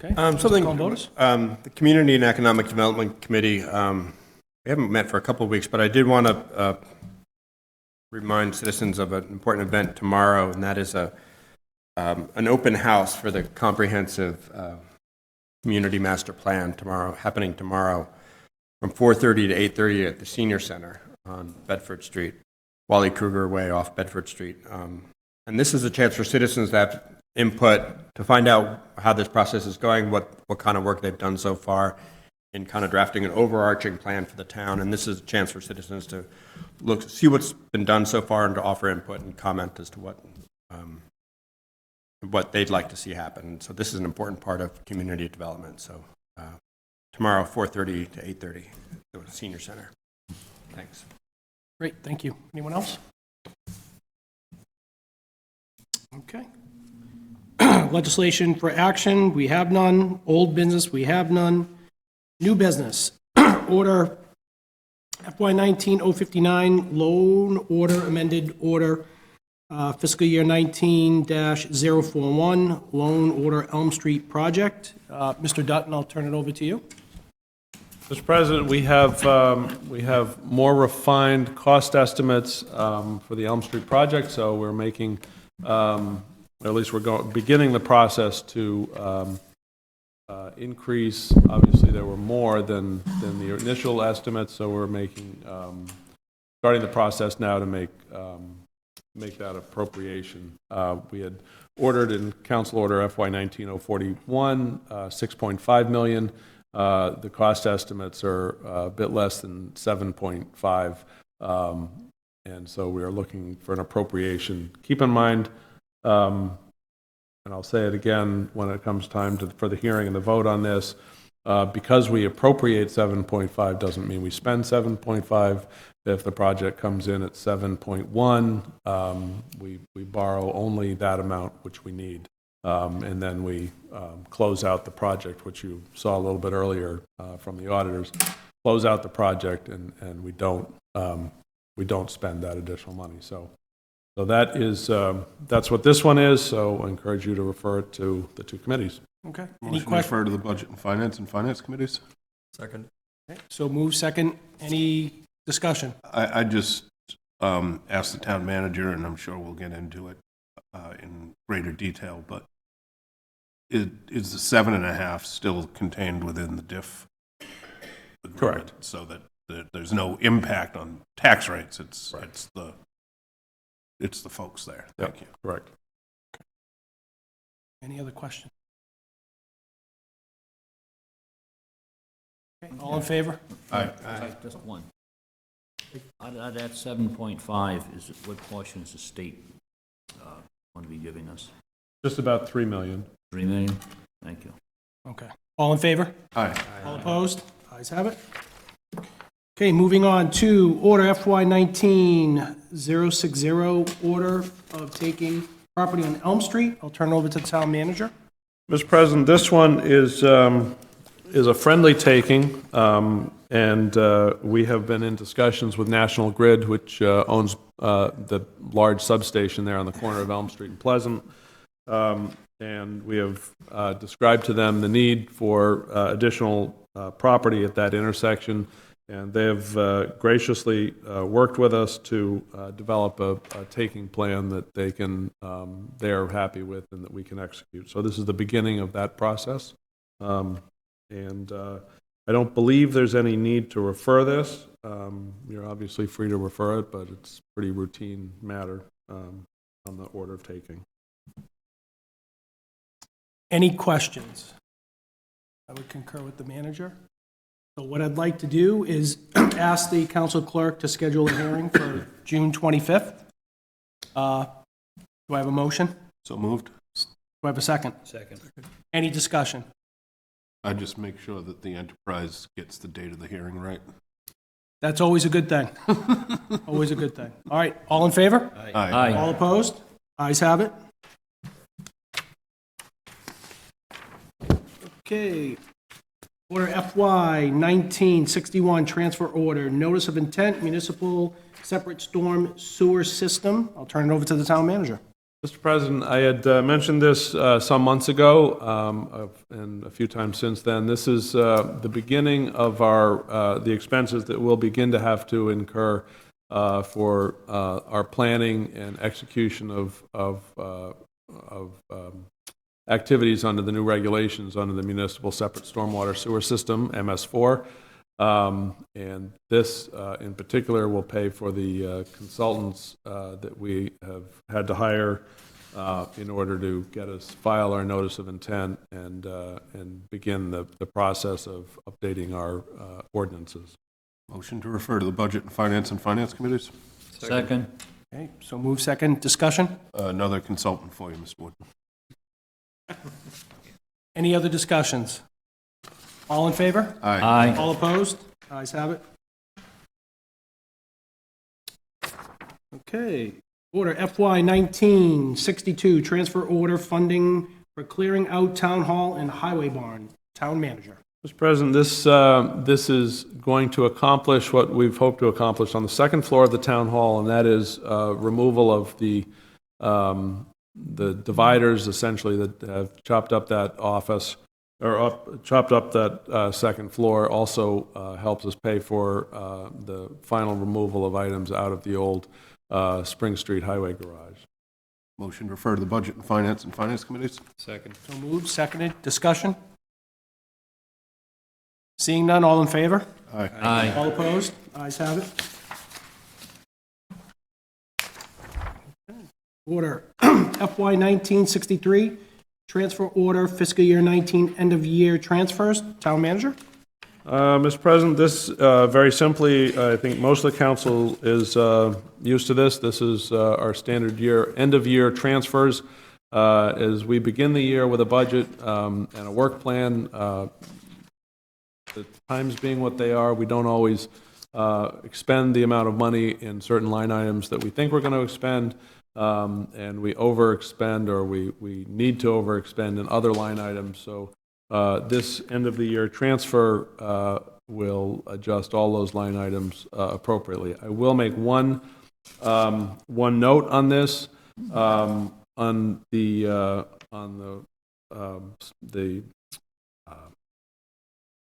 Okay. Something, Mr. Columbotus? the Community and Economic Development Committee, we haven't met for a couple of weeks, but I did want to remind citizens of an important event tomorrow, and that is an open house for the comprehensive community master plan happening tomorrow from 4:30 to 8:30 at the Senior Center on Bedford Street, Wally Kruger Way off Bedford Street. And this is a chance for citizens to have input to find out how this process is going, what kind of work they've done so far in kind of drafting an overarching plan for the town. And this is a chance for citizens to see what's been done so far and to offer input and comment as to what they'd like to see happen. So this is an important part of community development. So tomorrow, 4:30 to 8:30 at the Senior Center. Thanks. Great, thank you. Anyone else? Okay. Legislation for action, we have none. Old business, we have none. New business, order FY19-059, loan order, amended order, fiscal year 19-041, loan order Elm Street project. Mr. Dutton, I'll turn it over to you. Mr. President, we have more refined cost estimates for the Elm Street project, so we're making, at least we're beginning the process to increase. Obviously, there were more than the initial estimates, so we're starting the process now to make that appropriation. We had ordered in Council Order FY19-041, $6.5 million. The cost estimates are a bit less than 7.5, and so we are looking for an appropriation. Keep in mind, and I'll say it again when it comes time for the hearing and the vote on this, because we appropriate 7.5 doesn't mean we spend 7.5. If the project comes in at 7.1, we borrow only that amount which we need. And then we close out the project, which you saw a little bit earlier from the auditors. Close out the project, and we don't spend that additional money. So that is that's what this one is. So I encourage you to refer it to the two committees. Okay. Any Motion to questions? refer to the Budget and Finance committees? Second. Okay, so move second. Any discussion? I just asked the town manager, and I'm sure we'll get into it in greater detail, but is the 7.5 still contained within the diff agreement? Correct. So that there's no impact on tax rates. It's the folks there. Thank you. Correct. Any other questions? Okay, all in favor? Just one. Out of that 7.5, what portion is the state going to be giving us? Just about 3 million. 3 million? Thank you. Okay. All in favor? Aye. All opposed? Ayes have it. Okay, moving on to Order FY 19-060, order of taking property on Elm Street. I'll turn it over to the town manager. Mr. President, this one is a friendly taking, and we have been in discussions with National Grid, which owns the large substation there on the corner of Elm Street and Pleasant. And we have described to them the need for additional property at that intersection, and they have graciously worked with us to develop a taking plan that they are happy with and that we can execute. So this is the beginning of that process. And I don't believe there's any need to refer this. You're obviously free to refer it, but it's a pretty routine matter on the order of taking. Any questions? I would concur with the manager. So what I'd like to do is ask the council clerk to schedule a hearing for June 25th. Do I have a motion? So moved. Do I have a second? Second. Any discussion? I just make sure that the enterprise gets the date of the hearing right. That's always a good thing. Always a good thing. All right, all in favor? Aye. All opposed? Ayes have it. Okay. Order FY 1961, transfer order, notice of intent, municipal separate storm sewer system. I'll turn it over to the town manager. Mr. President, I had mentioned this some months ago, and a few times since then. This is the beginning of the expenses that we'll begin to have to incur for our planning and execution of activities under the new regulations under the Municipal Separate Stormwater Sewer System, MS4. And this, in particular, will pay for the consultants that we have had to hire in order to get us file our notice of intent and begin the process of updating our ordinances. Motion to refer to the Budget and Finance Committees. Second. Okay, so move second. Discussion? Another consultant for you, Mr. Wood. Any other discussions? All in favor? Aye. All opposed? Ayes have it. Okay. Order FY 1962, transfer order funding for clearing out town hall and highway barn. Town manager. Mr. President, this is going to accomplish what we've hoped to accomplish on the second floor of the town hall, and that is removal of the dividers, essentially, that have chopped up that office, or chopped up that second floor. Also helps us pay for the final removal of items out of the old Spring Street Highway garage. Motion to refer to the Budget and Finance Committees. Second. So moved, seconded. Discussion? Seeing none, all in favor? Aye. Aye. All opposed? Ayes have it. Order FY 1963, transfer order fiscal year 19 end of year transfers. Town manager? Mr. President, this, very simply, I think most of the council is used to this. This is our standard end-of-year transfers. As we begin the year with a budget and a work plan, the times being what they are, we don't always expend the amount of money in certain line items that we think we're going to expend, and we overexpend, or we need to overexpend in other line items. So this end-of-the-year transfer will adjust all those line items appropriately. I will make one note on this. On the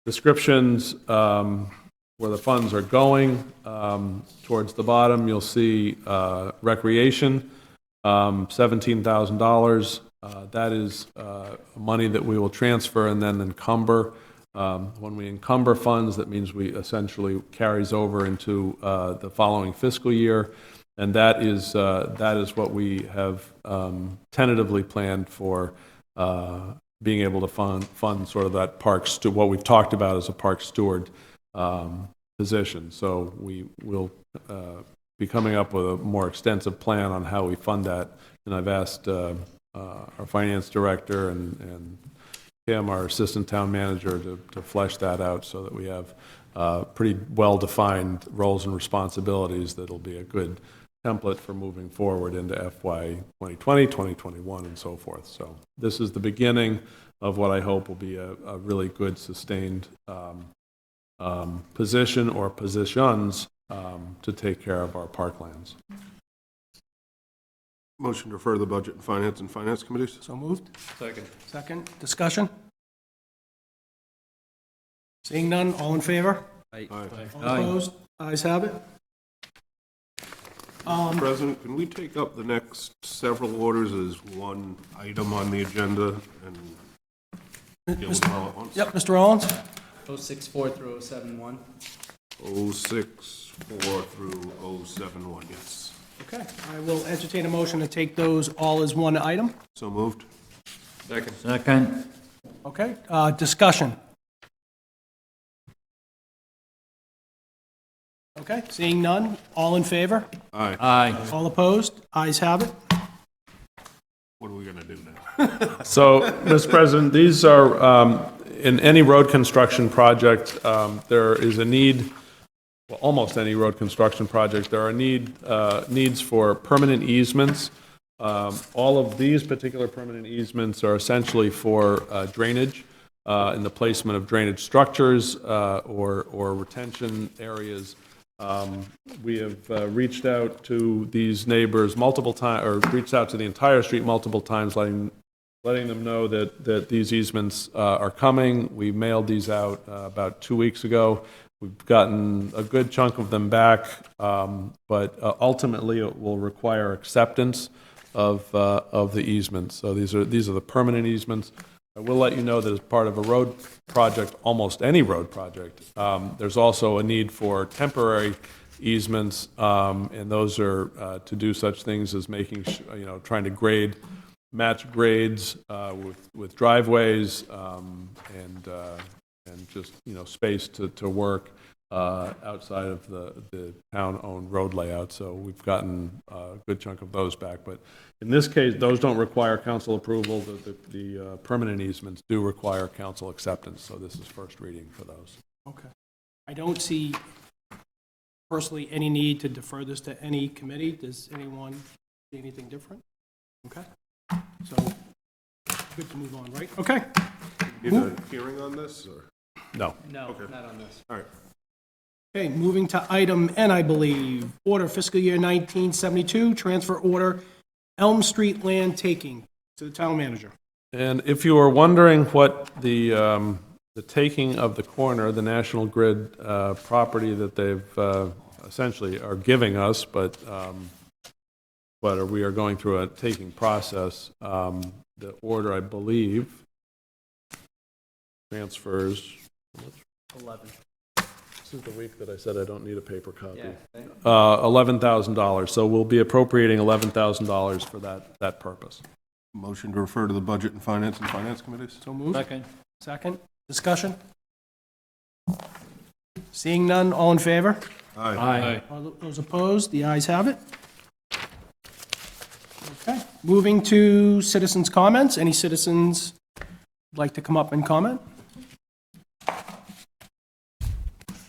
descriptions where the funds are going, towards the bottom, you'll see recreation, $17,000. That is money that we will transfer and then encumber. When we encumber funds, that means we essentially carries over into the following fiscal year, and that is what we have tentatively planned for being able to fund sort of that what we've talked about as a park steward position. So we will be coming up with a more extensive plan on how we fund that, and I've asked our finance director, and Kim, our assistant town manager, to flesh that out so that we have pretty well-defined roles and responsibilities that'll be a good template for moving forward into FY 2020, 2021, and so forth. So this is the beginning of what I hope will be a really good sustained position or positions to take care of our parklands. Motion to refer to the Budget and Finance Committees? So moved. Second. Second, discussion? Seeing none, all in favor? Aye. All opposed? Ayes have it. President, can we take up the next several orders as one item on the agenda and deal with them all at once? Yep, Mr. Rollins? 064 through 071. 064 through 071, yes. Okay, I will entertain a motion to take those all as one item. So moved? Second. Second. Okay, discussion. Okay, seeing none, all in favor? Aye. Aye. All opposed? Ayes have it. What are we going to do now? So, Mr. President, these are, in any road construction project, there is a need, well, almost any road construction project, there are needs for permanent easements. All of these particular permanent easements are essentially for drainage, in the placement of drainage structures or retention areas. We have reached out to these neighbors multiple times, or reached out to the entire street multiple times, letting them know that these easements are coming. We mailed these out about 2 weeks ago. We've gotten a good chunk of them back, but ultimately it will require acceptance of the easements. So these are the permanent easements. I will let you know that as part of a road project, almost any road project, there's also a need for temporary easements, and those are to do such things as making, trying to match grades with driveways, and just, space to work outside of the town-owned road layout. So we've gotten a good chunk of those back. But in this case, those don't require council approval. The permanent easements do require council acceptance. So this is first reading for those. Okay. I don't see personally any need to defer this to any committee. Does anyone see anything different? Okay. So, good to move on, right? Okay. Need a hearing on this, or? No. No, not on this. All right. Okay, moving to item N, I believe. Order fiscal year 1972, transfer order, Elm Street land taking to the town manager. And if you are wondering what the taking of the corner, the National Grid property that they've essentially are giving us, but we are going through a taking process. The order, I believe, transfers. 11. This is the week that I said I don't need a paper copy. $11,000. So we'll be appropriating $11,000 for that purpose. Motion to refer to the Budget and Finance Committees? So moved. Second. Second. Discussion? Seeing none, all in favor? Aye. All those opposed? The ayes have it. Okay, moving to citizens' comments. Any citizens would like to come up and comment?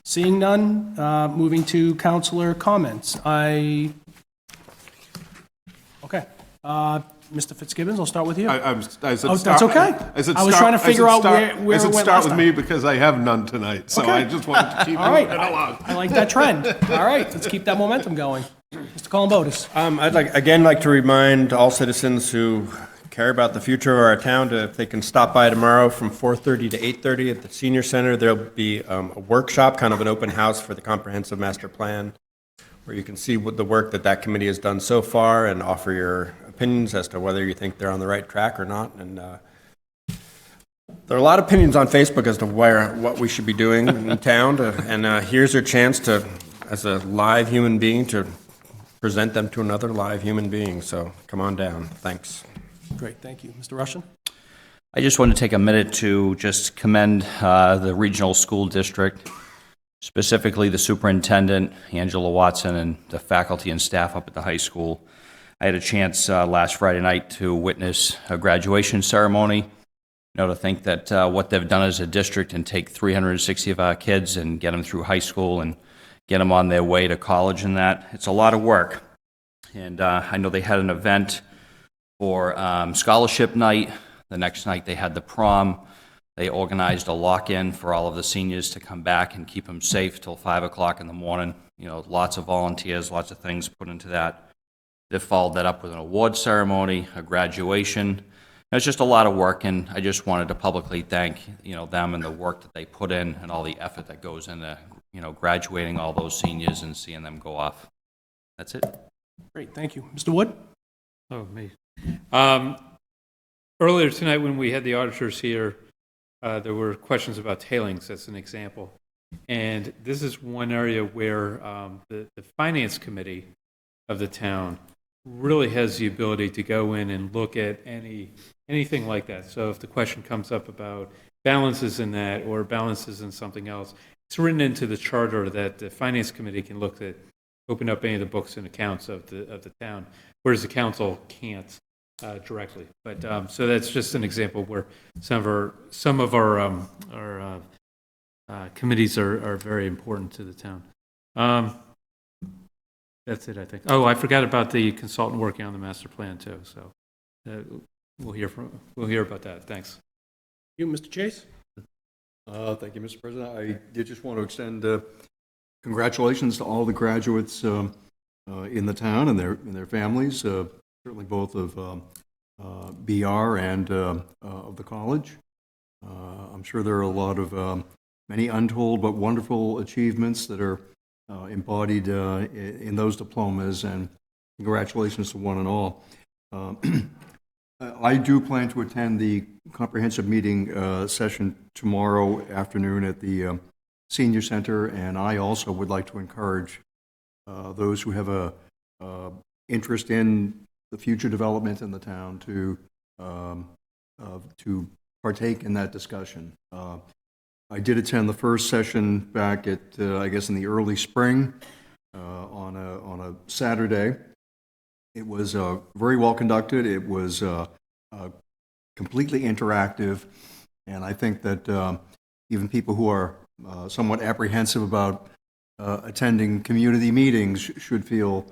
Seeing none, moving to councilor comments. Okay. Mr. Fitzgibbons, I'll start with you. I said Oh, that's okay. I was trying to figure out where it went start last with time. me because I have none tonight, so Okay. I just wanted to keep All right, moving along. I like that trend. All right, let's keep that momentum going. Mr. Columbotus. I'd like to remind all citizens who care about the future of our town to, if they can stop by tomorrow from 4:30 to 8:30 at the senior center. There'll be a workshop, kind of an open house for the comprehensive master plan, where you can see what the work that committee has done so far and offer your opinions as to whether you think they're on the right track or not. And there are a lot of opinions on Facebook as to what we should be doing in town, and here's your chance to, as a live human being, to present them to another live human being. So come on down. Thanks. Great, thank you. Mr. Russian? I just want to take a minute to just commend the regional school district, specifically the superintendent, Angela Watson, and the faculty and staff up at the high school. I had a chance last Friday night to witness a graduation ceremony. To think that what they've done as a district and take 360 of our kids and get them through high school and get them on their way to college and that, it's a lot of work. And I know they had an event for scholarship night. The next night they had the prom. They organized a lock-in for all of the seniors to come back and keep them safe till 5 o'clock in the morning. Lots of volunteers, lots of things put into that. They followed that up with an award ceremony, a graduation. It's just a lot of work, and I just wanted to publicly thank, them and the work that they put in and all the effort that goes into, graduating all those seniors and seeing them go off. That's it. Great, thank you. Mr. Wood? Oh, me. Earlier tonight, when we had the auditors here, there were questions about tailings, as an example. And this is one area where the Finance Committee of the town really has the ability to go in and look at anything like that. So if the question comes up about balances in that or balances in something else, it's written into the charter that the Finance Committee can look at, open up any of the books and accounts of the town, whereas the council can't directly. But so that's just an example where some of our committees are very important to the town. That's it, I think. Oh, I forgot about the consultant working on the master plan too. So we'll hear about that. Thanks. You, Mr. Chase? Thank you, Mr. President. I did just want to extend congratulations to all the graduates in the town and their families, certainly both of BR and of the college. I'm sure there are a lot of many untold but wonderful achievements that are embodied in those diplomas, and congratulations to one and all. I do plan to attend the comprehensive meeting session tomorrow afternoon at the Senior Center, and I also would like to encourage those who have a interest in the future development in the town to partake in that discussion. I did attend the first session back at, I guess, in the early spring on a Saturday. It was very well conducted. It was completely interactive, and I think that even people who are somewhat apprehensive about attending community meetings should feel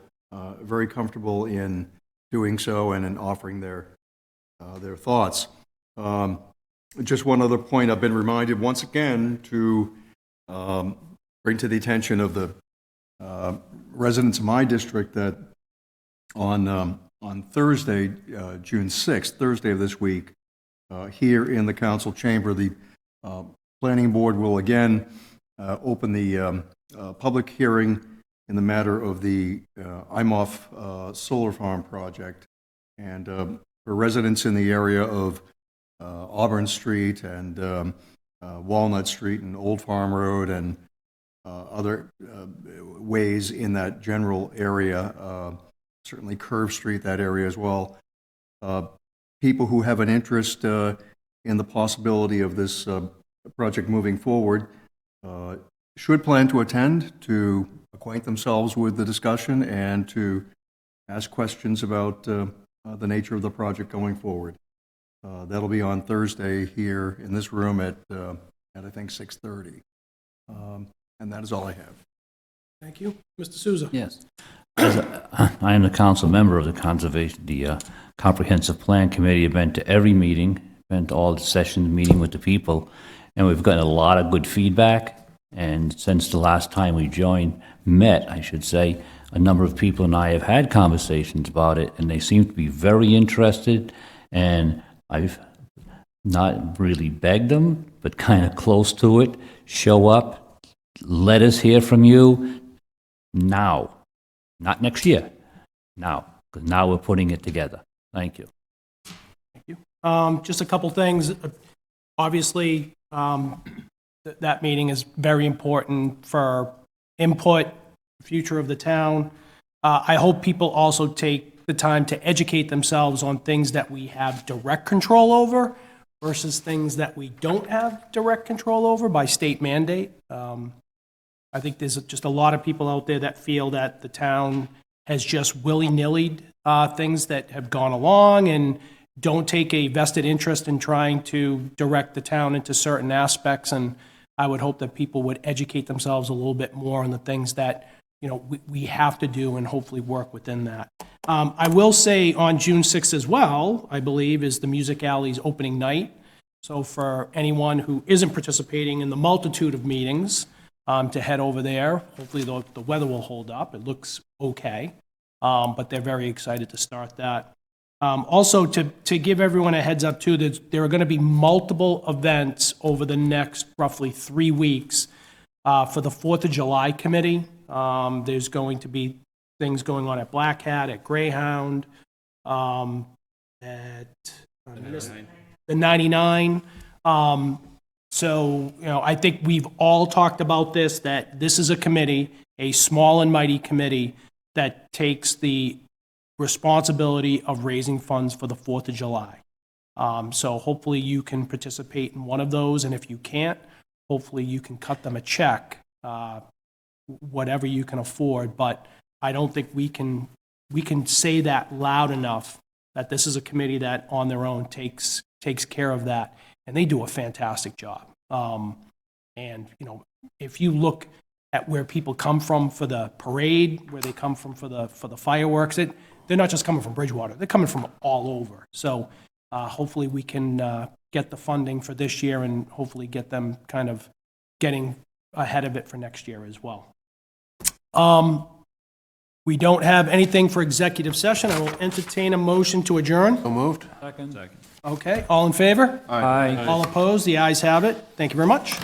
very comfortable in doing so and in offering their thoughts. Just one other point, I've been reminded once again to bring to the attention of the residents of my district that on Thursday, June 6th, Thursday of this week, here in the council chamber, the planning board will again open the public hearing in the matter of the IMOF solar farm project. And for residents in the area of Auburn Street and Walnut Street and Old Farm Road and other ways in that general area, certainly Curve Street, that area as well. People who have an interest in the possibility of this project moving forward should plan to attend, to acquaint themselves with the discussion and to ask questions about the nature of the project going forward. That'll be on Thursday here in this room at I think 6:30. And that is all I have. Thank you. Mr. Souza? Yes. I am the council member of the Comprehensive Plan Committee. I've been to every meeting, been to all the sessions, meeting with the people, and we've gotten a lot of good feedback. And since the last time we met, I should say, a number of people and I have had conversations about it, and they seem to be very interested. And I've not really begged them, but kind of close to it. Show up, let us hear from you now. Not next year, now, because now we're putting it together. Thank you. Thank you. Just a couple things. Obviously, that meeting is very important for input, future of the town. I hope people also take the time to educate themselves on things that we have direct control over versus things that we don't have direct control over by state mandate. I think there's just a lot of people out there that feel that the town has just willy-nillied things that have gone along and don't take a vested interest in trying to direct the town into certain aspects. And I would hope that people would educate themselves a little bit more on the things that, we have to do and hopefully work within that. I will say on June 6th as well, I believe, is the Music Alley's opening night. So for anyone who isn't participating in the multitude of meetings, to head over there. Hopefully the weather will hold up. It looks okay, but they're very excited to start that. Also, to give everyone a heads up too, there are going to be multiple events over the next roughly 3 weeks for the 4th of July committee. There's going to be things going on at Black Hat, at Greyhound, at the 99. So, I think we've all talked about this, that this is a committee, a small and mighty committee, that takes the responsibility of raising funds for the 4th of July. So hopefully you can participate in one of those, and if you can't, hopefully you can cut them a check, whatever you can afford. But I don't think we can say that loud enough, that this is a committee that on their own takes care of that. And they do a fantastic job. And, if you look at where people come from for the parade, where they come from for the fireworks, they're not just coming from Bridgewater. They're coming from all over. So hopefully we can get the funding for this year and hopefully get them kind of getting ahead of it for next year as well. We don't have anything for executive session. I will entertain a motion to adjourn. So moved? Okay, all in favor? Aye. All opposed? The ayes have it. Thank you very much.